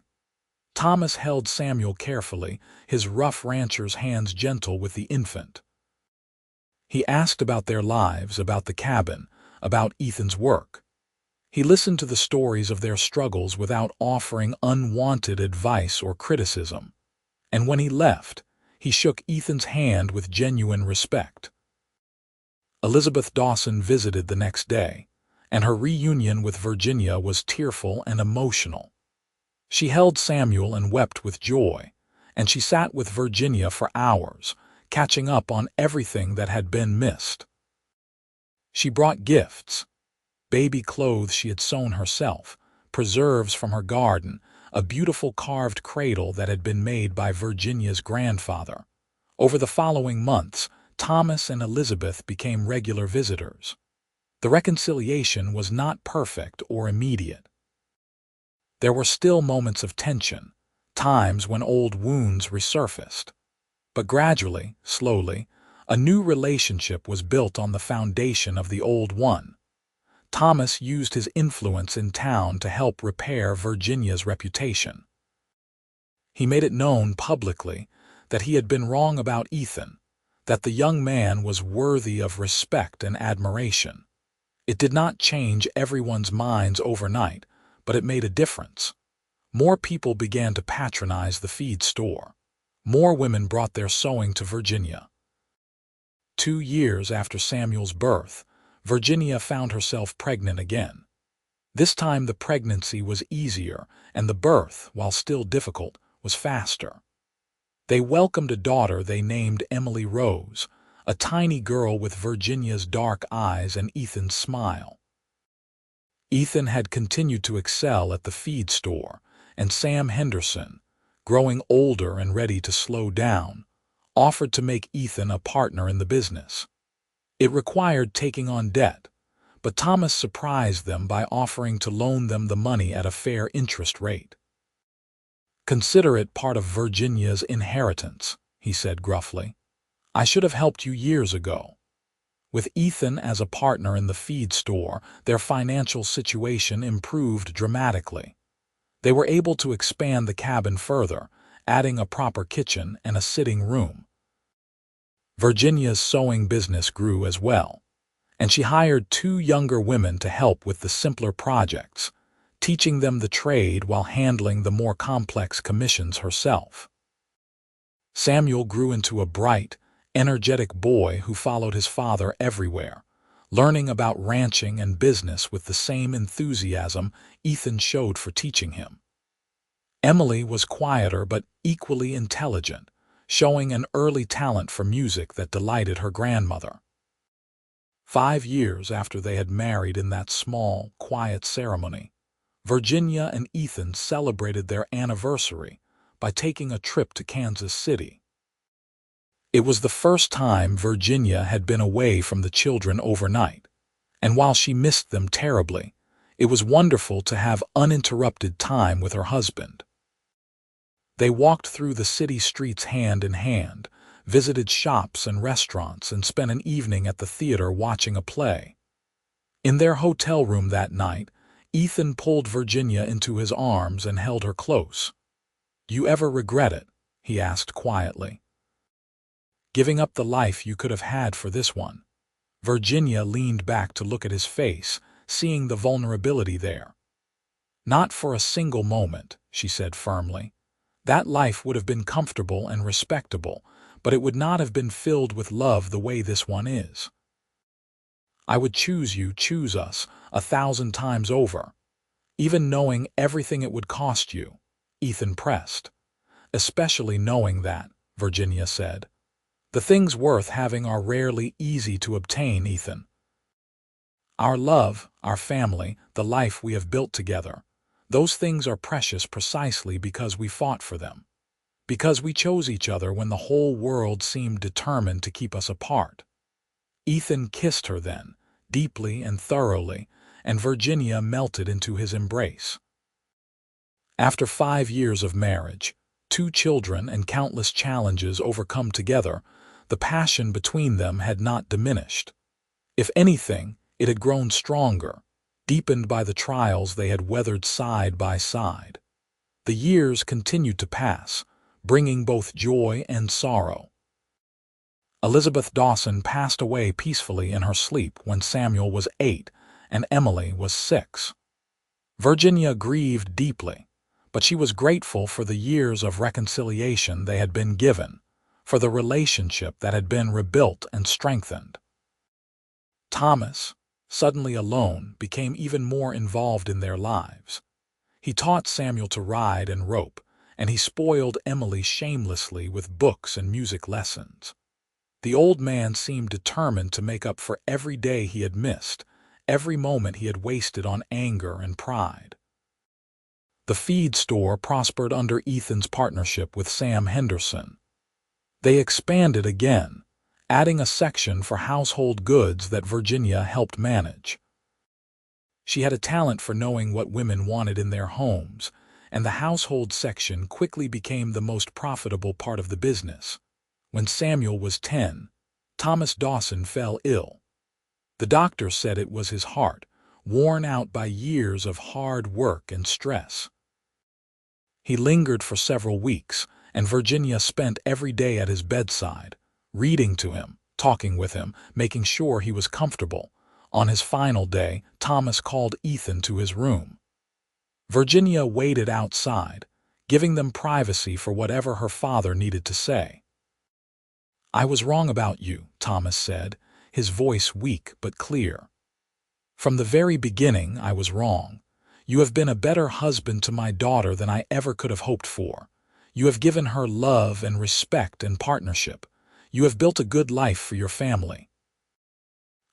Thomas held Samuel carefully, his rough rancher's hands gentle with the infant. He asked about their lives, about the cabin, about Ethan's work. He listened to the stories of their struggles without offering unwanted advice or criticism. And when he left, he shook Ethan's hand with genuine respect. Elizabeth Dawson visited the next day, and her reunion with Virginia was tearful and emotional. She held Samuel and wept with joy, and she sat with Virginia for hours, catching up on everything that had been missed. She brought gifts, baby clothes she had sewn herself, preserves from her garden, a beautiful carved cradle that had been made by Virginia's grandfather. Over the following months, Thomas and Elizabeth became regular visitors. The reconciliation was not perfect or immediate. There were still moments of tension, times when old wounds resurfaced. But gradually, slowly, a new relationship was built on the foundation of the old one. Thomas used his influence in town to help repair Virginia's reputation. He made it known publicly that he had been wrong about Ethan, that the young man was worthy of respect and admiration. It did not change everyone's minds overnight, but it made a difference. More people began to patronize the feed store. More women brought their sewing to Virginia. 2 years after Samuel's birth, Virginia found herself pregnant again. This time the pregnancy was easier, and the birth, while still difficult, was faster. They welcomed a daughter they named Emily Rose, a tiny girl with Virginia's dark eyes and Ethan's smile. Ethan had continued to excel at the feed store, and Sam Henderson, growing older and ready to slow down, offered to make Ethan a partner in the business. It required taking on debt, but Thomas surprised them by offering to loan them the money at a fair interest rate. "Consider it part of Virginia's inheritance," he said gruffly. "I should have helped you years ago." With Ethan as a partner in the feed store, their financial situation improved dramatically. They were able to expand the cabin further, adding a proper kitchen and a sitting room. Virginia's sewing business grew as well, and she hired 2 younger women to help with the simpler projects, teaching them the trade while handling the more complex commissions herself. Samuel grew into a bright, energetic boy who followed his father everywhere, learning about ranching and business with the same enthusiasm Ethan showed for teaching him. Emily was quieter but equally intelligent, showing an early talent for music that delighted her grandmother. 5 years after they had married in that small, quiet ceremony, Virginia and Ethan celebrated their anniversary by taking a trip to Kansas City. It was the first time Virginia had been away from the children overnight, and while she missed them terribly, it was wonderful to have uninterrupted time with her husband. They walked through the city streets hand in hand, visited shops and restaurants, and spent an evening at the theater watching a play. In their hotel room that night, Ethan pulled Virginia into his arms and held her close. "You ever regret it?" he asked quietly. "Giving up the life you could have had for this one?" Virginia leaned back to look at his face, seeing the vulnerability there. "Not for a single moment," she said firmly. "That life would have been comfortable and respectable, but it would not have been filled with love the way this one is. I would choose you, choose us, 1,000 times over, even knowing everything it would cost you," Ethan pressed. "Especially knowing that," Virginia said. "The things worth having are rarely easy to obtain, Ethan. Our love, our family, the life we have built together, those things are precious precisely because we fought for them, because we chose each other when the whole world seemed determined to keep us apart." Ethan kissed her then, deeply and thoroughly, and Virginia melted into his embrace. After 5 years of marriage, 2 children, and countless challenges overcome together, the passion between them had not diminished. If anything, it had grown stronger, deepened by the trials they had weathered side by side. The years continued to pass, bringing both joy and sorrow. Elizabeth Dawson passed away peacefully in her sleep when Samuel was 8 and Emily was 6. Virginia grieved deeply, but she was grateful for the years of reconciliation they had been given, for the relationship that had been rebuilt and strengthened. Thomas, suddenly alone, became even more involved in their lives. He taught Samuel to ride and rope, and he spoiled Emily shamelessly with books and music lessons. The old man seemed determined to make up for every day he had missed, every moment he had wasted on anger and pride. The feed store prospered under Ethan's partnership with Sam Henderson. They expanded again, adding a section for household goods that Virginia helped manage. She had a talent for knowing what women wanted in their homes, and the household section quickly became the most profitable part of the business. When Samuel was 10, Thomas Dawson fell ill. The doctor said it was his heart, worn out by years of hard work and stress. He lingered for several weeks, and Virginia spent every day at his bedside, reading to him, talking with him, making sure he was comfortable. On his final day, Thomas called Ethan to his room. Virginia waited outside, giving them privacy for whatever her father needed to say. "I was wrong about you," Thomas said, his voice weak but clear. "From the very beginning, I was wrong. You have been a better husband to my daughter than I ever could have hoped for. You have given her love and respect and partnership. You have built a good life for your family.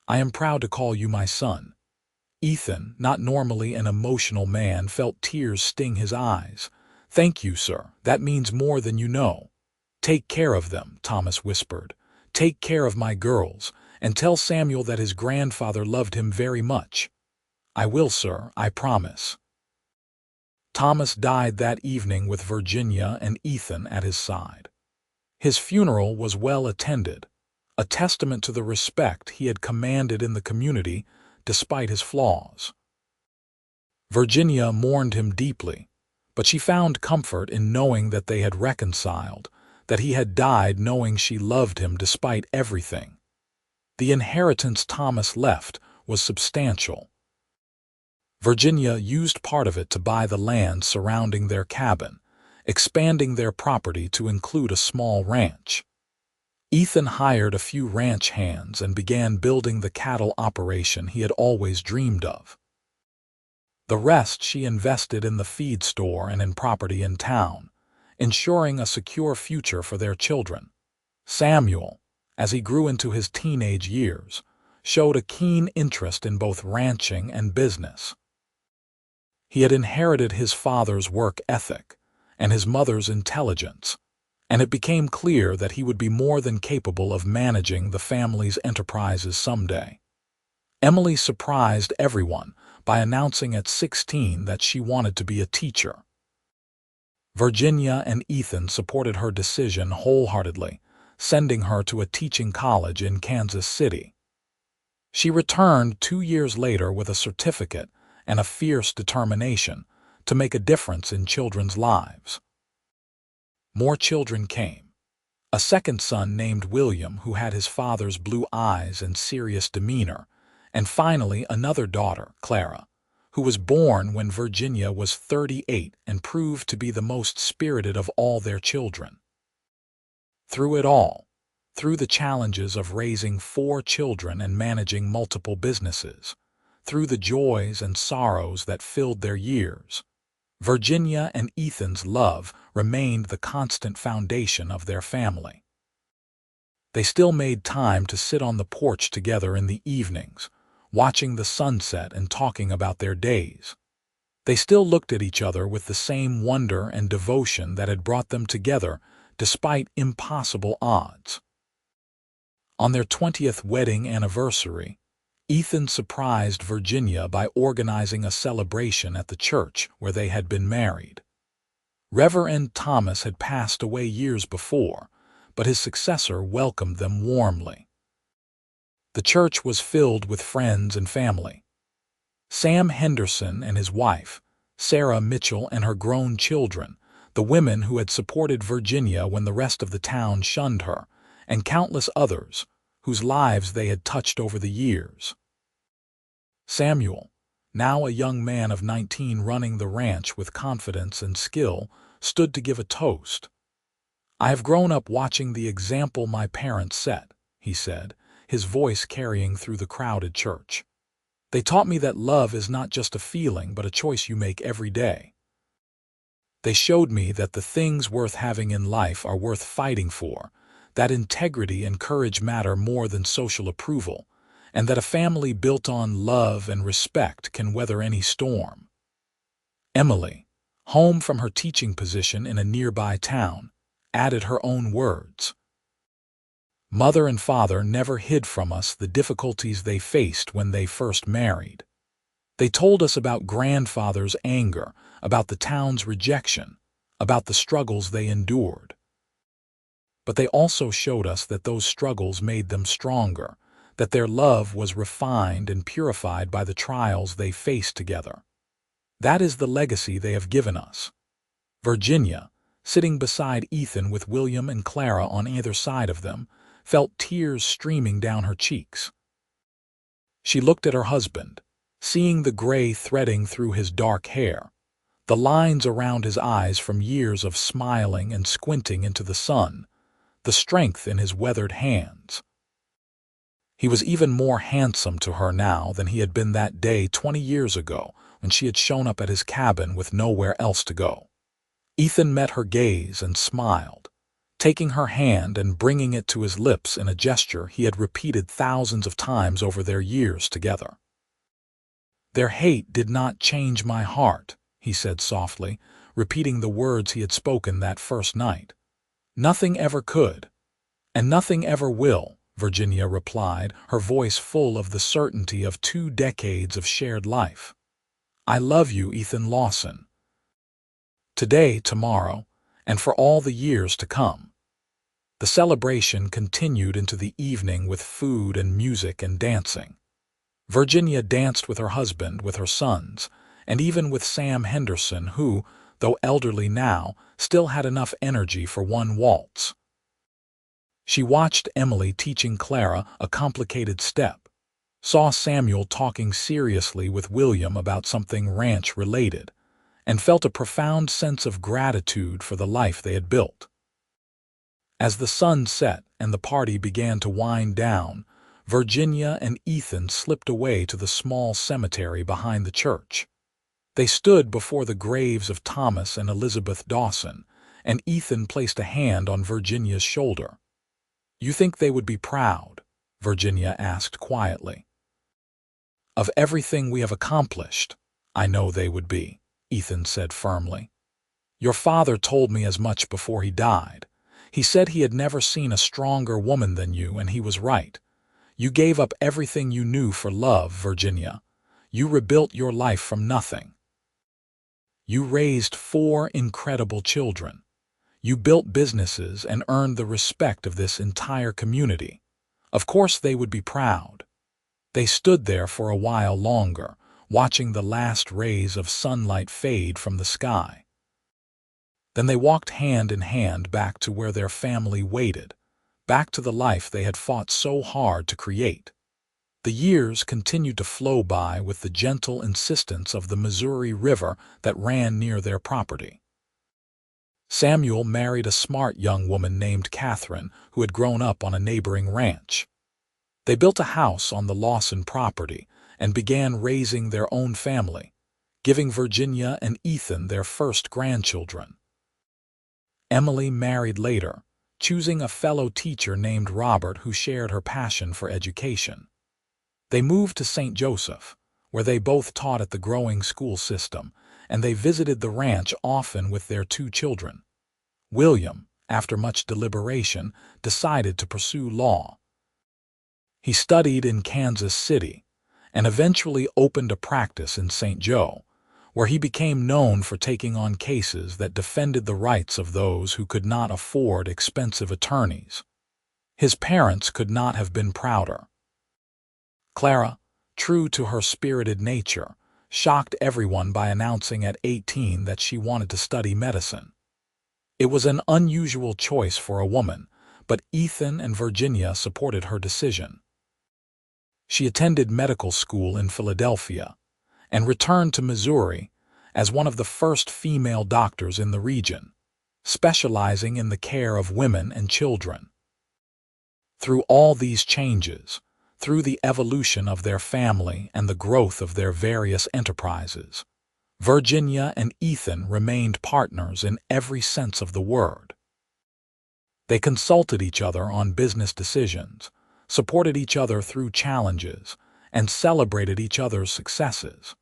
I am proud to call you my son." Ethan, not normally an emotional man, felt tears sting his eyes. "Thank you, sir. That means more than you know." "Take care of them," Thomas whispered. "Take care of my girls, and tell Samuel that his grandfather loved him very much." "I will, sir, I promise." Thomas died that evening with Virginia and Ethan at his side. His funeral was well attended, a testament to the respect he had commanded in the community despite his flaws. Virginia mourned him deeply, but she found comfort in knowing that they had reconciled, that he had died knowing she loved him despite everything. The inheritance Thomas left was substantial. Virginia used part of it to buy the land surrounding their cabin, expanding their property to include a small ranch. Ethan hired a few ranch hands and began building the cattle operation he had always dreamed of. The rest she invested in the feed store and in property in town, ensuring a secure future for their children. Samuel, as he grew into his teenage years, showed a keen interest in both ranching and business. He had inherited his father's work ethic and his mother's intelligence, and it became clear that he would be more than capable of managing the family's enterprises someday. Emily surprised everyone by announcing at 16 that she wanted to be a teacher. Virginia and Ethan supported her decision wholeheartedly, sending her to a teaching college in Kansas City. She returned 2 years later with a certificate and a fierce determination to make a difference in children's lives. More children came. A second son named William, who had his father's blue eyes and serious demeanor, and finally another daughter, Clara, who was born when Virginia was 38 and proved to be the most spirited of all their children. Through it all, through the challenges of raising 4 children and managing multiple businesses, through the joys and sorrows that filled their years, Virginia and Ethan's love remained the constant foundation of their family. They still made time to sit on the porch together in the evenings, watching the sunset and talking about their days. They still looked at each other with the same wonder and devotion that had brought them together despite impossible odds. On their 20th wedding anniversary, Ethan surprised Virginia by organizing a celebration at the church where they had been married. Reverend Thomas had passed away years before, but his successor welcomed them warmly. The church was filled with friends and family. Sam Henderson and his wife, Sarah Mitchell and her grown children, the women who had supported Virginia when the rest of the town shunned her, and countless others whose lives they had touched over the years. Samuel, now a young man of 19 running the ranch with confidence and skill, stood to give a toast. "I have grown up watching the example my parents set," he said, his voice carrying through the crowded church. "They taught me that love is not just a feeling but a choice you make every day. They showed me that the things worth having in life are worth fighting for, that integrity and courage matter more than social approval, and that a family built on love and respect can weather any storm." Emily, home from her teaching position in a nearby town, added her own words. Mother and father never hid from us the difficulties they faced when they first married. They told us about grandfather's anger, about the town's rejection, about the struggles they endured. But they also showed us that those struggles made them stronger, that their love was refined and purified by the trials they faced together. That is the legacy they have given us. Virginia, sitting beside Ethan with William and Clara on either side of them, felt tears streaming down her cheeks. She looked at her husband, seeing the gray threading through his dark hair, the lines around his eyes from years of smiling and squinting into the sun, the strength in his weathered hands. He was even more handsome to her now than he had been that day 20 years ago when she had shown up at his cabin with nowhere else to go. Ethan met her gaze and smiled, taking her hand and bringing it to his lips in a gesture he had repeated thousands of times over their years together. "Their hate did not change my heart," he said softly, repeating the words he had spoken that first night. "Nothing ever could, and nothing ever will," Virginia replied, her voice full of the certainty of 2 decades of shared life. "I love you, Ethan Lawson. Today, tomorrow, and for all the years to come." The celebration continued into the evening with food and music and dancing. Virginia danced with her husband, with her sons, and even with Sam Henderson, who, though elderly now, still had enough energy for one waltz. She watched Emily teaching Clara a complicated step, saw Samuel talking seriously with William about something ranch-related, and felt a profound sense of gratitude for the life they had built. As the sun set and the party began to wind down, Virginia and Ethan slipped away to the small cemetery behind the church. They stood before the graves of Thomas and Elizabeth Dawson, and Ethan placed a hand on Virginia's shoulder. "You think they would be proud?" Virginia asked quietly. "Of everything we have accomplished, I know they would be," Ethan said firmly. "Your father told me as much before he died. He said he had never seen a stronger woman than you, and he was right. You gave up everything you knew for love, Virginia. You rebuilt your life from nothing. You raised 4 incredible children. You built businesses and earned the respect of this entire community. Of course they would be proud." They stood there for a while longer, watching the last rays of sunlight fade from the sky. Then they walked hand in hand back to where their family waited, back to the life they had fought so hard to create. The years continued to flow by with the gentle insistence of the Missouri River that ran near their property. Samuel married a smart young woman named Catherine, who had grown up on a neighboring ranch. They built a house on the Lawson property and began raising their own family, giving Virginia and Ethan their first grandchildren. Emily married later, choosing a fellow teacher named Robert who shared her passion for education. They moved to St. Joseph, where they both taught at the growing school system, and they visited the ranch often with their 2 children. William, after much deliberation, decided to pursue law. He studied in Kansas City and eventually opened a practice in St. Joe, where he became known for taking on cases that defended the rights of those who could not afford expensive attorneys. His parents could not have been prouder. Clara, true to her spirited nature, shocked everyone by announcing at 18 that she wanted to study medicine. It was an unusual choice for a woman, but Ethan and Virginia supported her decision. She attended medical school in Philadelphia and returned to Missouri as one of the first female doctors in the region, specializing in the care of women and children. Through all these changes, through the evolution of their family and the growth of their various enterprises, Virginia and Ethan remained partners in every sense of the word. They consulted each other on business decisions, supported each other through challenges, and celebrated each other's successes.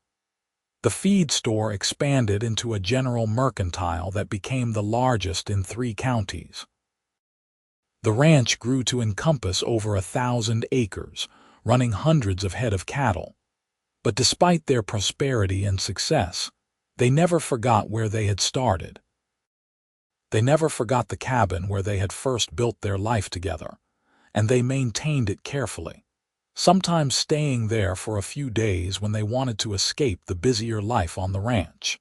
The feed store expanded into a general mercantile that became the largest in 3 counties. The ranch grew to encompass over 1,000 acres, running hundreds of head of cattle. But despite their prosperity and success, they never forgot where they had started. They never forgot the cabin where they had first built their life together, and they maintained it carefully, sometimes staying there for a few days when they wanted to escape the busier life on the ranch.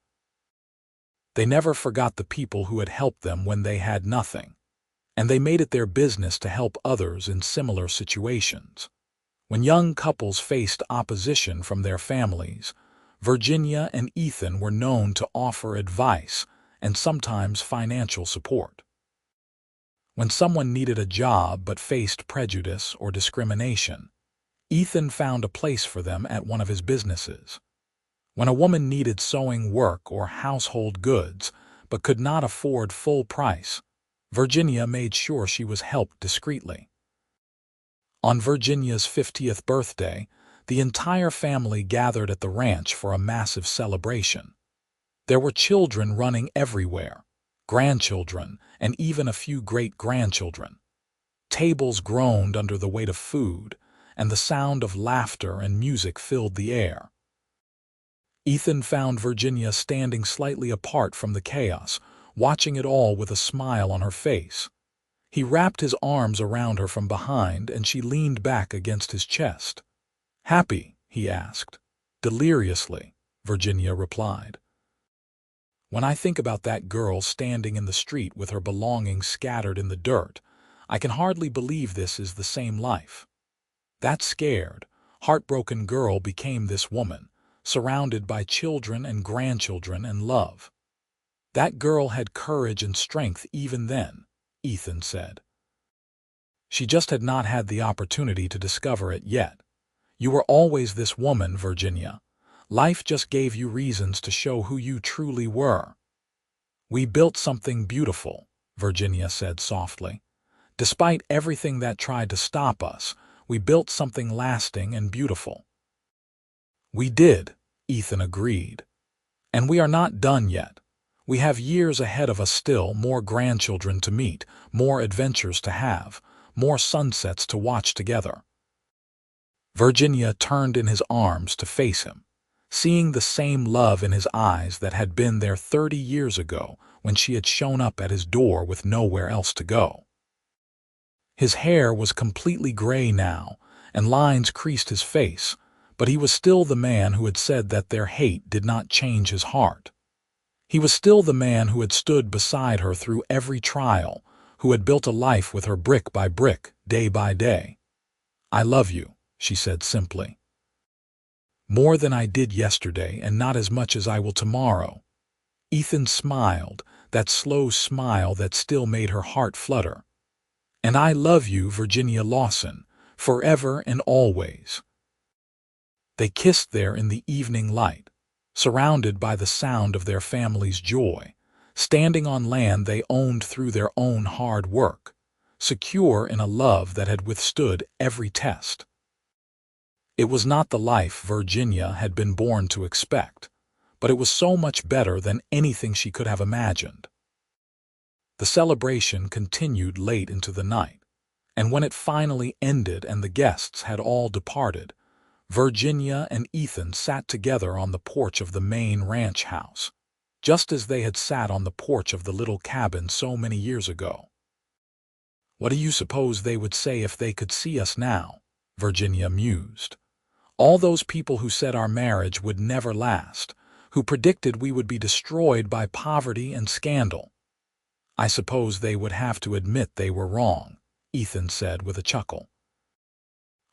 They never forgot the people who had helped them when they had nothing, and they made it their business to help others in similar situations. When young couples faced opposition from their families, Virginia and Ethan were known to offer advice and sometimes financial support. When someone needed a job but faced prejudice or discrimination, Ethan found a place for them at one of his businesses. When a woman needed sewing work or household goods but could not afford full price, Virginia made sure she was helped discreetly. On Virginia's 50th birthday, the entire family gathered at the ranch for a massive celebration. There were children running everywhere, grandchildren, and even a few great-grandchildren. Tables groaned under the weight of food, and the sound of laughter and music filled the air. Ethan found Virginia standing slightly apart from the chaos, watching it all with a smile on her face. He wrapped his arms around her from behind, and she leaned back against his chest. "Happy?" he asked. "Deliriously," Virginia replied. "When I think about that girl standing in the street with her belongings scattered in the dirt, I can hardly believe this is the same life. That scared, heartbroken girl became this woman, surrounded by children and grandchildren and love. That girl had courage and strength even then," Ethan said. "She just had not had the opportunity to discover it yet. You were always this woman, Virginia. Life just gave you reasons to show who you truly were." "We built something beautiful," Virginia said softly. "Despite everything that tried to stop us, we built something lasting and beautiful." "We did," Ethan agreed. "And we are not done yet. We have years ahead of us still, more grandchildren to meet, more adventures to have, more sunsets to watch together." Virginia turned in his arms to face him, seeing the same love in his eyes that had been there 30 years ago when she had shown up at his door with nowhere else to go. His hair was completely gray now, and lines creased his face, but he was still the man who had said that their hate did not change his heart. He was still the man who had stood beside her through every trial, who had built a life with her brick by brick, day by day. "I love you," she said simply. "More than I did yesterday, and not as much as I will tomorrow." Ethan smiled, that slow smile that still made her heart flutter. "And I love you, Virginia Lawson, forever and always." They kissed there in the evening light, surrounded by the sound of their family's joy, standing on land they owned through their own hard work, secure in a love that had withstood every test. It was not the life Virginia had been born to expect, but it was so much better than anything she could have imagined. The celebration continued late into the night, and when it finally ended and the guests had all departed, Virginia and Ethan sat together on the porch of the main ranch house, just as they had sat on the porch of the little cabin so many years ago. "What do you suppose they would say if they could see us now?" Virginia mused. "All those people who said our marriage would never last, who predicted we would be destroyed by poverty and scandal. I suppose they would have to admit they were wrong," Ethan said with a chuckle.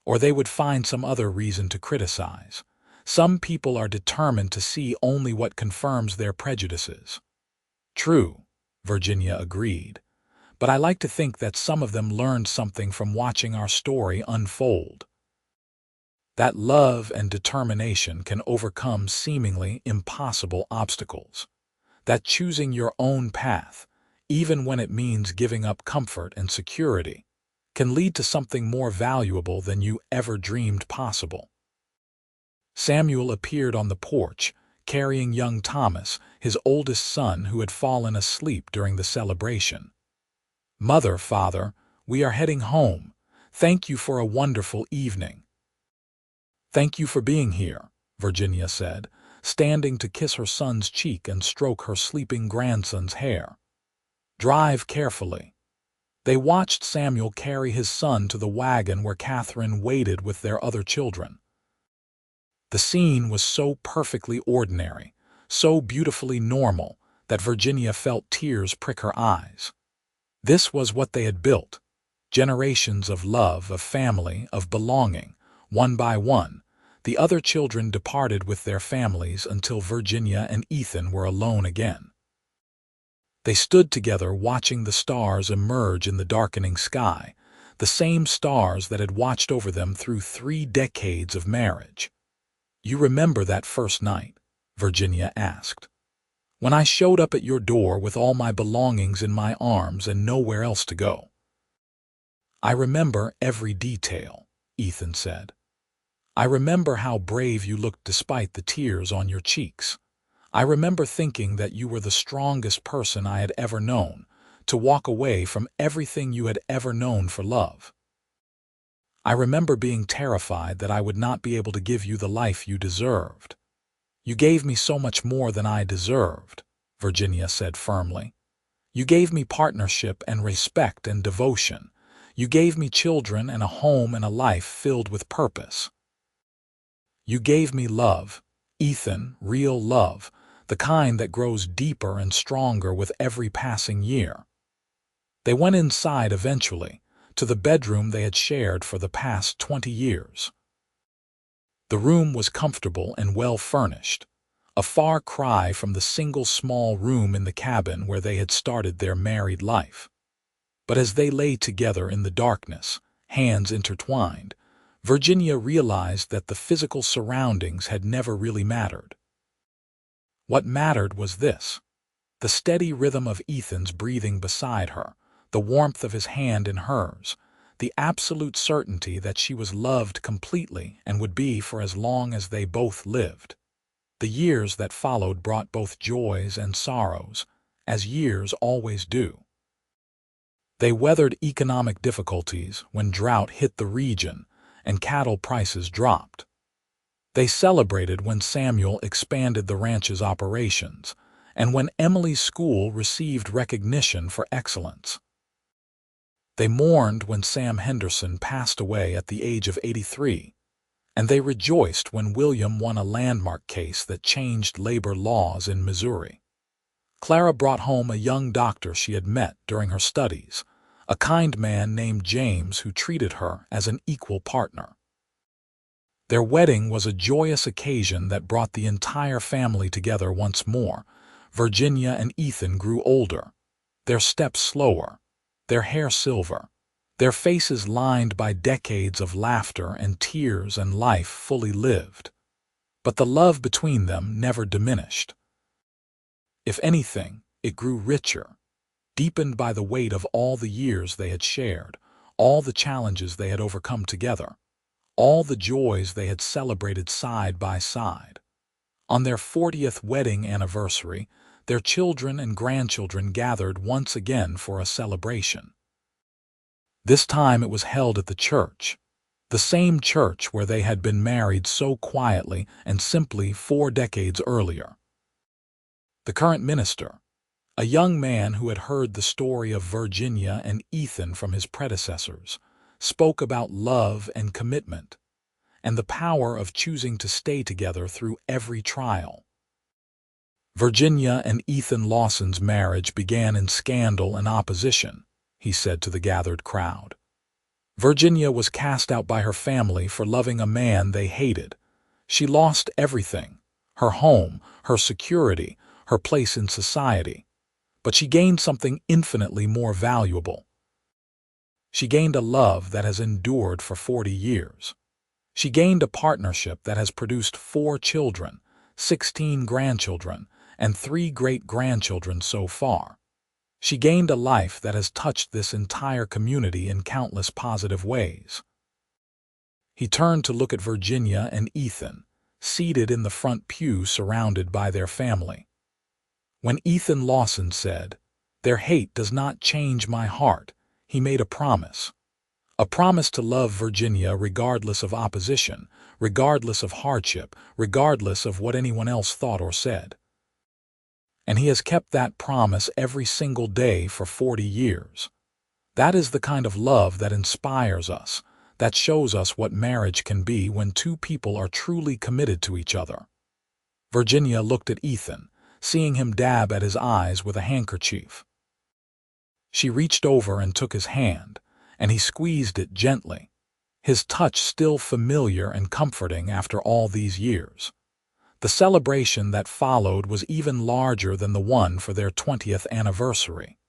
"Or they would find some other reason to criticize. Some people are determined to see only what confirms their prejudices." "True," Virginia agreed, "but I like to think that some of them learned something from watching our story unfold. That love and determination can overcome seemingly impossible obstacles. That choosing your own path, even when it means giving up comfort and security, can lead to something more valuable than you ever dreamed possible." Samuel appeared on the porch, carrying young Thomas, his oldest son who had fallen asleep during the celebration. "Mother, father, We are heading home. Thank you for a wonderful evening." "Thank you for being here," Virginia said, standing to kiss her son's cheek and stroke her sleeping grandson's hair. "Drive carefully." They watched Samuel carry his son to the wagon where Catherine waited with their other children. The scene was so perfectly ordinary, so beautifully normal, that Virginia felt tears prick her eyes. This was what they had built. Generations of love, of family, of belonging. One by one, the other children departed with their families until Virginia and Ethan were alone again. They stood together watching the stars emerge in the darkening sky, the same stars that had watched over them through 3 decades of marriage. "You remember that first night?" Virginia asked. "When I showed up at your door with all my belongings in my arms and nowhere else to go." "I remember every detail," Ethan said. "I remember how brave you looked despite the tears on your cheeks. I remember thinking that you were the strongest person I had ever known, to walk away from everything you had ever known for love. I remember being terrified that I would not be able to give you the life you deserved." "You gave me so much more than I deserved," Virginia said firmly. "You gave me partnership and respect and devotion. You gave me children and a home and a life filled with purpose. You gave me love, Ethan, real love, the kind that grows deeper and stronger with every passing year." They went inside eventually, to the bedroom they had shared for the past 20 years. The room was comfortable and well furnished, a far cry from the single small room in the cabin where they had started their married life. But as they lay together in the darkness, hands intertwined, Virginia realized that the physical surroundings had never really mattered. What mattered was this: the steady rhythm of Ethan's breathing beside her, the warmth of his hand in hers, the absolute certainty that she was loved completely and would be for as long as they both lived. The years that followed brought both joys and sorrows, as years always do. They weathered economic difficulties when drought hit the region and cattle prices dropped. They celebrated when Samuel expanded the ranch's operations and when Emily's school received recognition for excellence. They mourned when Sam Henderson passed away at the age of 83, and they rejoiced when William won a landmark case that changed labor laws in Missouri. Clara brought home a young doctor she had met during her studies, a kind man named James who treated her as an equal partner. Their wedding was a joyous occasion that brought the entire family together once more. Virginia and Ethan grew older, their steps slower, their hair silver, their faces lined by decades of laughter and tears and life fully lived. But the love between them never diminished. If anything, it grew richer, deepened by the weight of all the years they had shared, all the challenges they had overcome together, all the joys they had celebrated side by side. On their 40th wedding anniversary, their children and grandchildren gathered once again for a celebration. This time it was held at the church, the same church where they had been married so quietly and simply 4 decades earlier. The current minister, a young man who had heard the story of Virginia and Ethan from his predecessors, spoke about love and commitment, and the power of choosing to stay together through every trial. Virginia and Ethan Lawson's marriage began in scandal and opposition, he said to the gathered crowd. Virginia was cast out by her family for loving a man they hated. She lost everything: her home, her security, her place in society. But she gained something infinitely more valuable. She gained a love that has endured for 40 years. She gained a partnership that has produced 4 children, 16 grandchildren, and 3 great-grandchildren so far. She gained a life that has touched this entire community in countless positive ways. He turned to look at Virginia and Ethan, seated in the front pew surrounded by their family. When Ethan Lawson said, "Their hate does not change my heart," he made a promise. A promise to love Virginia regardless of opposition, regardless of hardship, regardless of what anyone else thought or said. And he has kept that promise every single day for 40 years. That is the kind of love that inspires us, that shows us what marriage can be when two people are truly committed to each other. Virginia looked at Ethan, seeing him dab at his eyes with a handkerchief. She reached over and took his hand, and he squeezed it gently, his touch still familiar and comforting after all these years. The celebration that followed was even larger than the one for their 20th anniversary.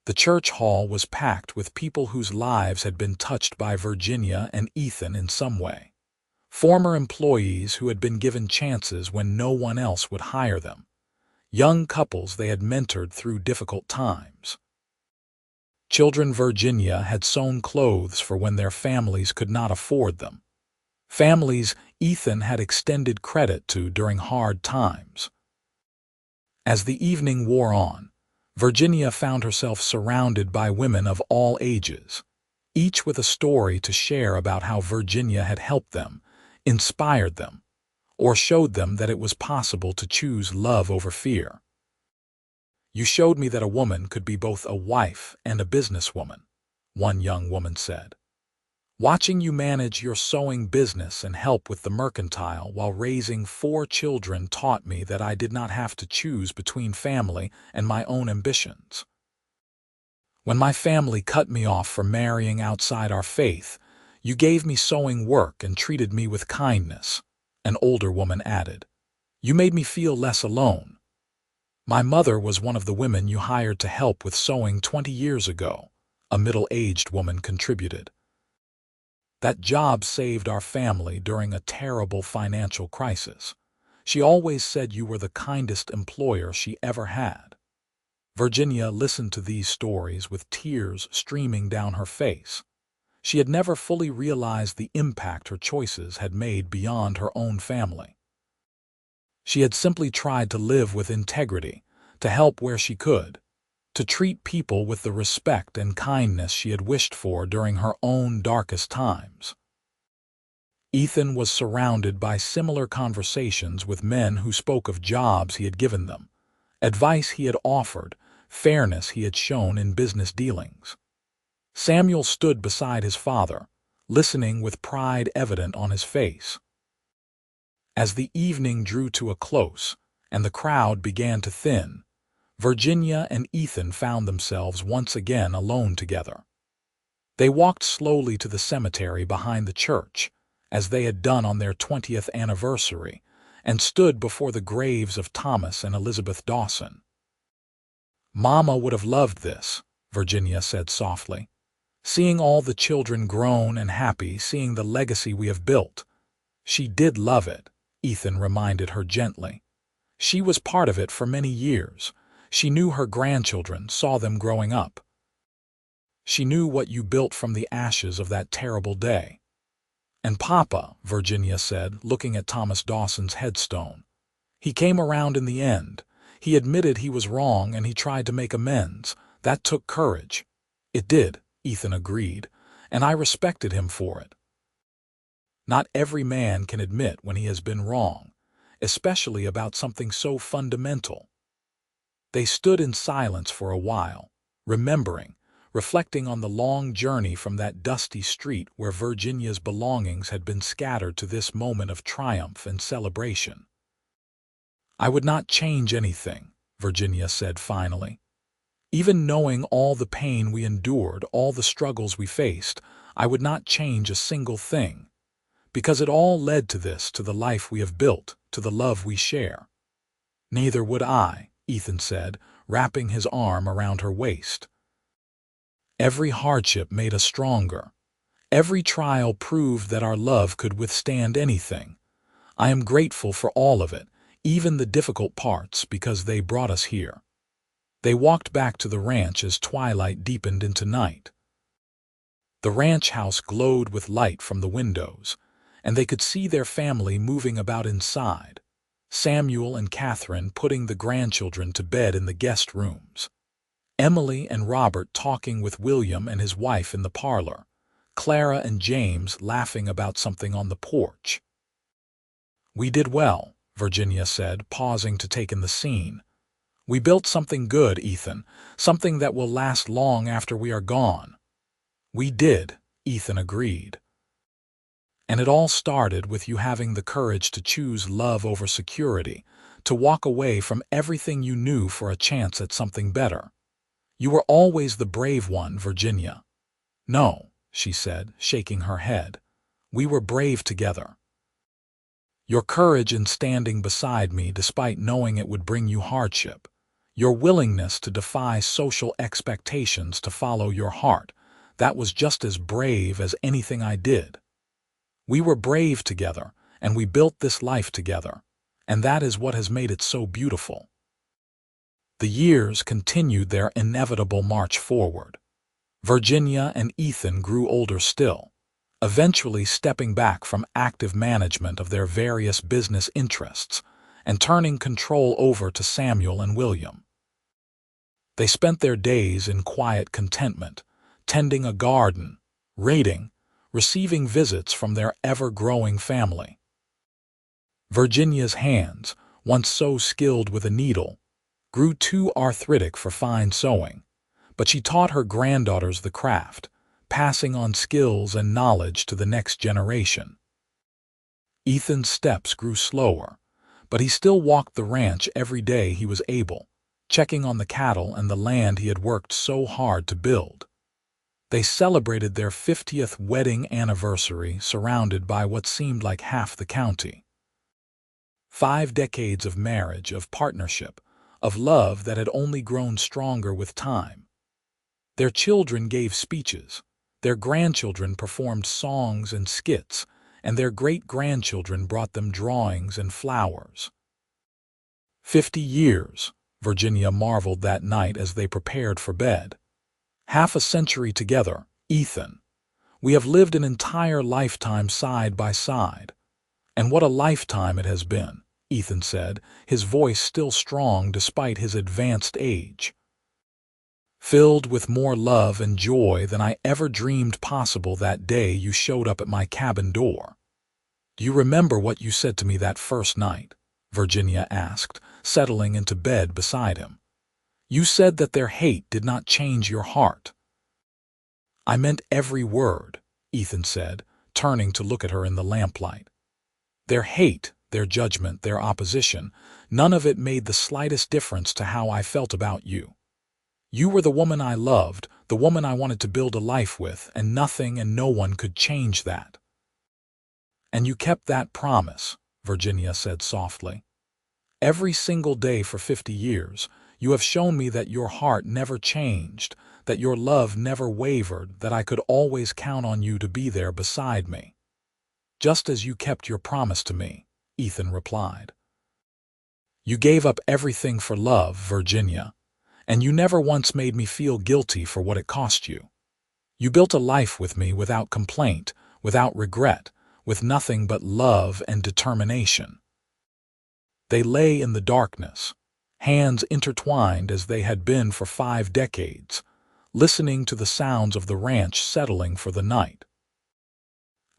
The church hall was packed with people whose lives had been touched by Virginia and Ethan in some way. Former employees who had been given chances when no one else would hire them. Young couples they had mentored through difficult times. Children Virginia had sewn clothes for when their families could not afford them. Families Ethan had extended credit to during hard times. As the evening wore on, Virginia found herself surrounded by women of all ages, each with a story to share about how Virginia had helped them, inspired them, or showed them that it was possible to choose love over fear. "You showed me that a woman could be both a wife and a businesswoman," one young woman said. "Watching you manage your sewing business and help with the mercantile while raising 4 children taught me that I did not have to choose between family and my own ambitions. When my family cut me off for marrying outside our faith, you gave me sewing work and treated me with kindness," an older woman added. "You made me feel less alone. My mother was one of the women you hired to help with sewing 20 years ago," a middle-aged woman contributed. "That job saved our family during a terrible financial crisis. She always said you were the kindest employer she ever had." Virginia listened to these stories with tears streaming down her face. She had never fully realized the impact her choices had made beyond her own family. She had simply tried to live with integrity, to help where she could, to treat people with the respect and kindness she had wished for during her own darkest times. Ethan was surrounded by similar conversations with men who spoke of jobs he had given them, advice he had offered, fairness he had shown in business dealings. Samuel stood beside his father, listening with pride evident on his face. As the evening drew to a close and the crowd began to thin, Virginia and Ethan found themselves once again alone together. They walked slowly to the cemetery behind the church, as they had done on their 20th anniversary, and stood before the graves of Thomas and Elizabeth Dawson. "Mama would have loved this," Virginia said softly. "Seeing all the children grown and happy, seeing the legacy we have built." "She did love it," Ethan reminded her gently. "She was part of it for many years. She knew her grandchildren, saw them growing up. She knew what you built from the ashes of that terrible day." "And Papa," Virginia said, looking at Thomas Dawson's headstone. "He came around in the end. He admitted he was wrong and he tried to make amends. That took courage." "It did," Ethan agreed, "and I respected him for it." Not every man can admit when he has been wrong, especially about something so fundamental. They stood in silence for a while, remembering, reflecting on the long journey from that dusty street where Virginia's belongings had been scattered to this moment of triumph and celebration. "I would not change anything," Virginia said finally. "Even knowing all the pain we endured, all the struggles we faced, I would not change a single thing, because it all led to this, to the life we have built, to the love we share." "Neither would I," Ethan said, wrapping his arm around her waist. "Every hardship made us stronger. Every trial proved that our love could withstand anything. I am grateful for all of it, even the difficult parts, because they brought us here." They walked back to the ranch as twilight deepened into night. The ranch house glowed with light from the windows, and they could see their family moving about inside, Samuel and Catherine putting the grandchildren to bed in the guest rooms. Emily and Robert talking with William and his wife in the parlor, Clara and James laughing about something on the porch. "We did well," Virginia said, pausing to take in the scene. "We built something good, Ethan, something that will last long after we are gone." "We did," Ethan agreed. "And it all started with you having the courage to choose love over security, to walk away from everything you knew for a chance at something better. You were always the brave one, Virginia." "No," she said, shaking her head. "We were brave together. Your courage in standing beside me despite knowing it would bring you hardship, your willingness to defy social expectations to follow your heart, that was just as brave as anything I did. We were brave together, and we built this life together, and that is what has made it so beautiful." The years continued their inevitable march forward. Virginia and Ethan grew older still, eventually stepping back from active management of their various business interests and turning control over to Samuel and William. They spent their days in quiet contentment, tending a garden, reading, receiving visits from their ever-growing family. Virginia's hands, once so skilled with a needle, grew too arthritic for fine sewing, but she taught her granddaughters the craft, passing on skills and knowledge to the next generation. Ethan's steps grew slower, but he still walked the ranch every day he was able, checking on the cattle and the land he had worked so hard to build. They celebrated their 50th wedding anniversary surrounded by what seemed like half the county. 5 decades of marriage, of partnership, of love that had only grown stronger with time. Their children gave speeches, their grandchildren performed songs and skits, and their great-grandchildren brought them drawings and flowers. 50 years, Virginia marveled that night as they prepared for bed. Half a century together, Ethan. We have lived an entire lifetime side by side. And what a lifetime it has been, Ethan said, his voice still strong despite his advanced age. "Filled with more love and joy than I ever dreamed possible that day you showed up at my cabin door." "Do you remember what you said to me that first night?" Virginia asked, settling into bed beside him. "You said that their hate did not change your heart." "I meant every word," Ethan said, turning to look at her in the lamplight. "Their hate, their judgment, their opposition, none of it made the slightest difference to how I felt about you. You were the woman I loved, the woman I wanted to build a life with, and nothing and no one could change that." "And you kept that promise," Virginia said softly. "Every single day for 50 years, you have shown me that your heart never changed, that your love never wavered, that I could always count on you to be there beside me." "Just as you kept your promise to me," Ethan replied. "You gave up everything for love, Virginia, and you never once made me feel guilty for what it cost you. You built a life with me without complaint, without regret, with nothing but love and determination." They lay in the darkness, hands intertwined as they had been for 5 decades, listening to the sounds of the ranch settling for the night.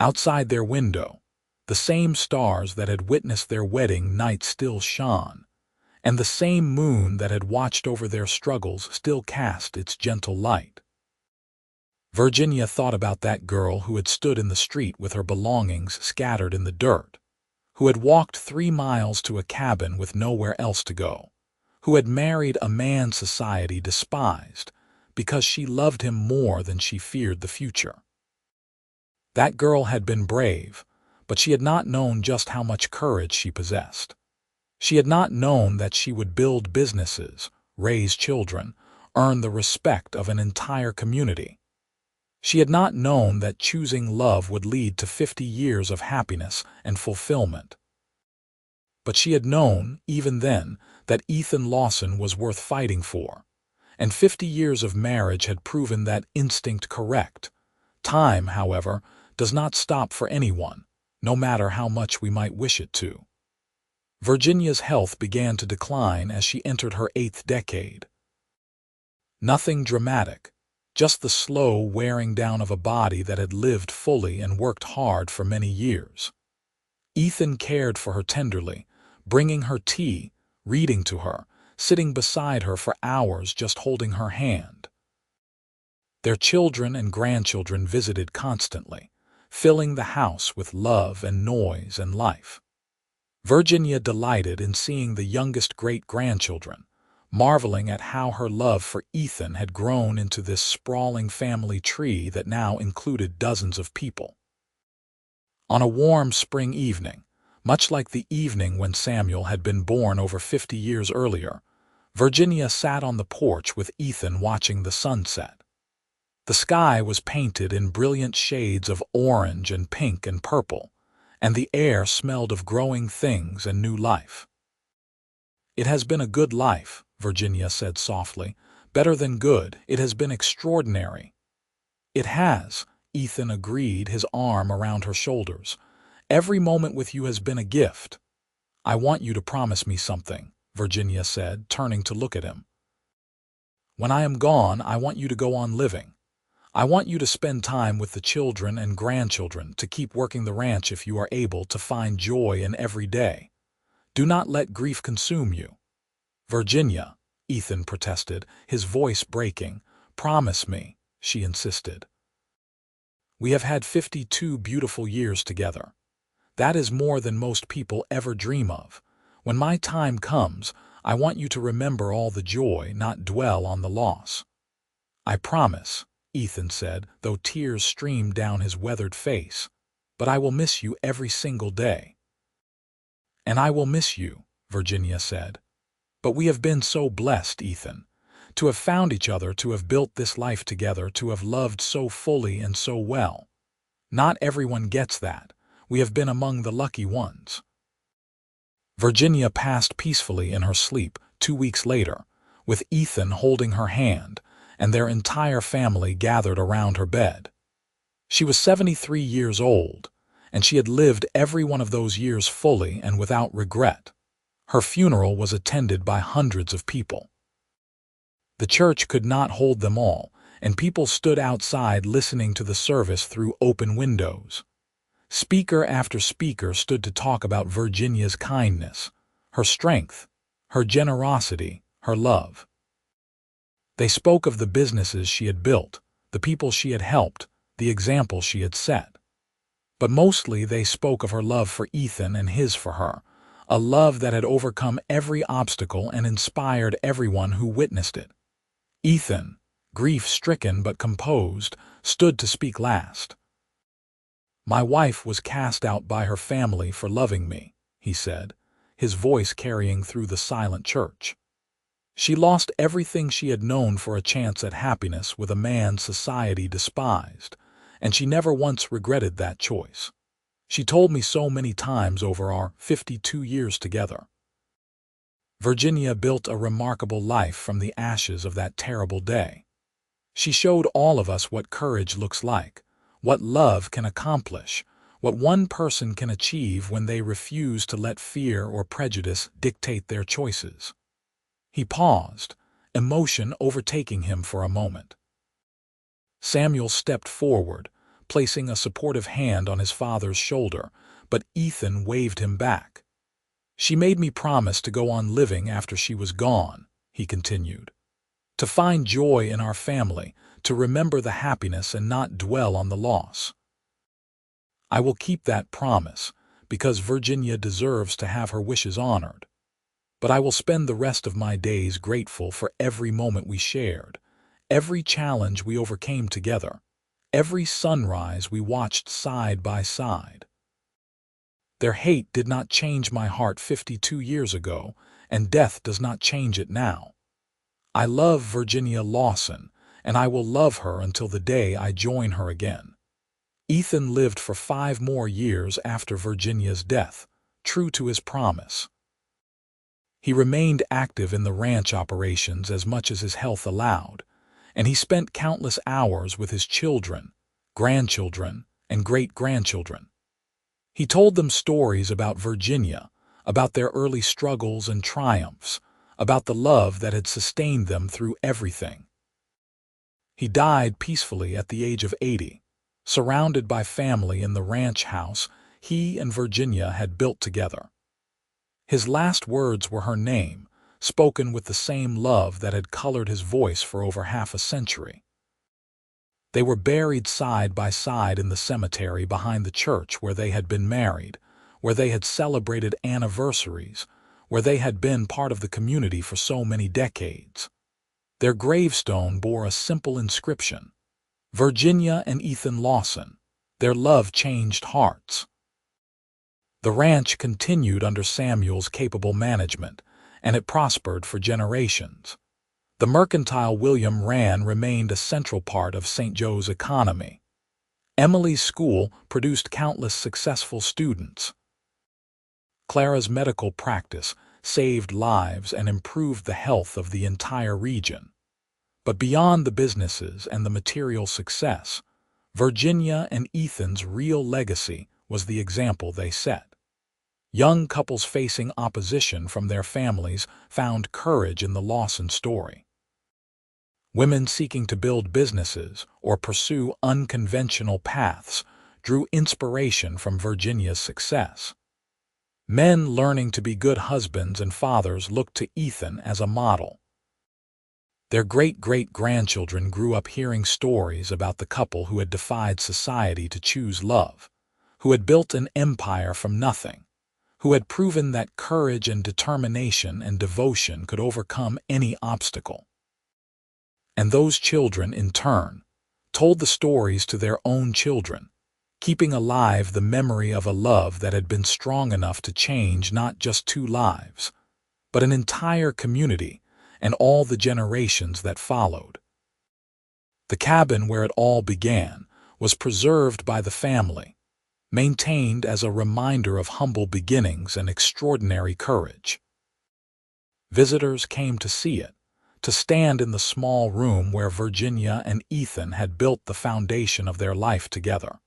Outside their window, the same stars that had witnessed their wedding night still shone, and the same moon that had watched over their struggles still cast its gentle light. Virginia thought about that girl who had stood in the street with her belongings scattered in the dirt, who had walked 3 miles to a cabin with nowhere else to go, who had married a man society despised because she loved him more than she feared the future. That girl had been brave, but she had not known just how much courage she possessed. She had not known that she would build businesses, raise children, earn the respect of an entire community. She had not known that choosing love would lead to 50 years of happiness and fulfillment. But she had known, even then, that Ethan Lawson was worth fighting for, and 50 years of marriage had proven that instinct correct. Time, however, does not stop for anyone, no matter how much we might wish it to. Virginia's health began to decline as she entered her 8th decade. Nothing dramatic, just the slow wearing down of a body that had lived fully and worked hard for many years. Ethan cared for her tenderly, bringing her tea, reading to her, sitting beside her for hours just holding her hand. Their children and grandchildren visited constantly, filling the house with love and noise and life. Virginia delighted in seeing the youngest great-grandchildren, marveling at how her love for Ethan had grown into this sprawling family tree that now included dozens of people. On a warm spring evening, much like the evening when Samuel had been born over 50 years earlier, Virginia sat on the porch with Ethan watching the sunset. The sky was painted in brilliant shades of orange and pink and purple, and the air smelled of growing things and new life. "It has been a good life," Virginia said softly. "Better than good, it has been extraordinary." "It has," Ethan agreed, his arm around her shoulders. "Every moment with you has been a gift." "I want you to promise me something," Virginia said, turning to look at him. "When I am gone, I want you to go on living. I want you to spend time with the children and grandchildren, to keep working the ranch if you are able, to find joy in every day. Do not let grief consume you." "Virginia," Ethan protested, his voice breaking. "Promise me," she insisted. "We have had 52 beautiful years together. That is more than most people ever dream of. When my time comes, I want you to remember all the joy, not dwell on the loss." "I promise," Ethan said, though tears streamed down his weathered face. "But I will miss you every single day." "And I will miss you," Virginia said. "But we have been so blessed, Ethan, to have found each other, to have built this life together, to have loved so fully and so well. Not everyone gets that. We have been among the lucky ones." Virginia passed peacefully in her sleep 2 weeks later, with Ethan holding her hand, and their entire family gathered around her bed. She was 73 years old, and she had lived every one of those years fully and without regret. Her funeral was attended by hundreds of people. The church could not hold them all, and people stood outside listening to the service through open windows. Speaker after speaker stood to talk about Virginia's kindness, her strength, her generosity, her love. They spoke of the businesses she had built, the people she had helped, the example she had set. But mostly they spoke of her love for Ethan and his for her, a love that had overcome every obstacle and inspired everyone who witnessed it. Ethan, grief-stricken but composed, stood to speak last. "My wife was cast out by her family for loving me," he said, his voice carrying through the silent church. "She lost everything she had known for a chance at happiness with a man society despised, and she never once regretted that choice. She told me so many times over our 52 years together." Virginia built a remarkable life from the ashes of that terrible day. She showed all of us what courage looks like, what love can accomplish, what one person can achieve when they refuse to let fear or prejudice dictate their choices. He paused, emotion overtaking him for a moment. Samuel stepped forward, placing a supportive hand on his father's shoulder, but Ethan waved him back. "She made me promise to go on living after she was gone," he continued. "To find joy in our family, to remember the happiness and not dwell on the loss. I will keep that promise, because Virginia deserves to have her wishes honored. But I will spend the rest of my days grateful for every moment we shared, every challenge we overcame together, every sunrise we watched side by side. Their hate did not change my heart 52 years ago, and death does not change it now. I love Virginia Lawson, and I will love her until the day I join her again." Ethan lived for 5 more years after Virginia's death, true to his promise. He remained active in the ranch operations as much as his health allowed, and he spent countless hours with his children, grandchildren, and great-grandchildren. He told them stories about Virginia, about their early struggles and triumphs, about the love that had sustained them through everything. He died peacefully at the age of 80, surrounded by family in the ranch house he and Virginia had built together. His last words were her name, spoken with the same love that had colored his voice for over half a century. They were buried side by side in the cemetery behind the church where they had been married, where they had celebrated anniversaries, where they had been part of the community for so many decades. Their gravestone bore a simple inscription: Virginia and Ethan Lawson, their love changed hearts. The ranch continued under Samuel's capable management, and it prospered for generations. The mercantile William ran remained a central part of St. Joe's economy. Emily's school produced countless successful students. Clara's medical practice saved lives and improved the health of the entire region. But beyond the businesses and the material success, Virginia and Ethan's real legacy was the example they set. Young couples facing opposition from their families found courage in the Lawson story. Women seeking to build businesses or pursue unconventional paths drew inspiration from Virginia's success. Men learning to be good husbands and fathers looked to Ethan as a model. Their great-great-grandchildren grew up hearing stories about the couple who had defied society to choose love, who had built an empire from nothing, who had proven that courage and determination and devotion could overcome any obstacle. And those children, in turn, told the stories to their own children, keeping alive the memory of a love that had been strong enough to change not just 2 lives, but an entire community and all the generations that followed. The cabin where it all began was preserved by the family, maintained as a reminder of humble beginnings and extraordinary courage. Visitors came to see it, to stand in the small room where Virginia and Ethan had built the foundation of their life together,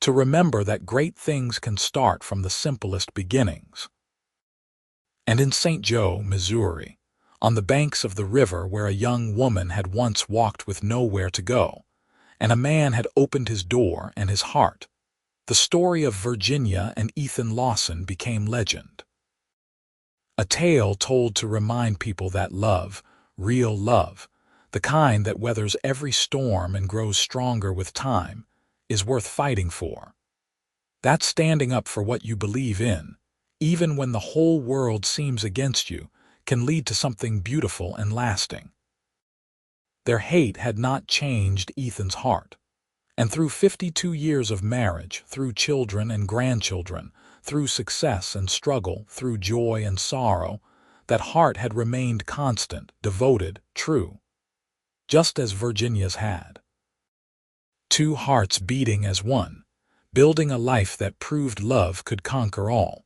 to remember that great things can start from the simplest beginnings. And in St. Joe, Missouri, on the banks of the river where a young woman had once walked with nowhere to go, and a man had opened his door and his heart, the story of Virginia and Ethan Lawson became legend. A tale told to remind people that love, real love, the kind that weathers every storm and grows stronger with time, is worth fighting for. That's standing up for what you believe in, even when the whole world seems against you, can lead to something beautiful and lasting. Their hate had not changed Ethan's heart, and through 52 years of marriage, through children and grandchildren, through success and struggle, through joy and sorrow, that heart had remained constant, devoted, true, just as Virginia's had. 2 hearts beating as one, building a life that proved love could conquer all.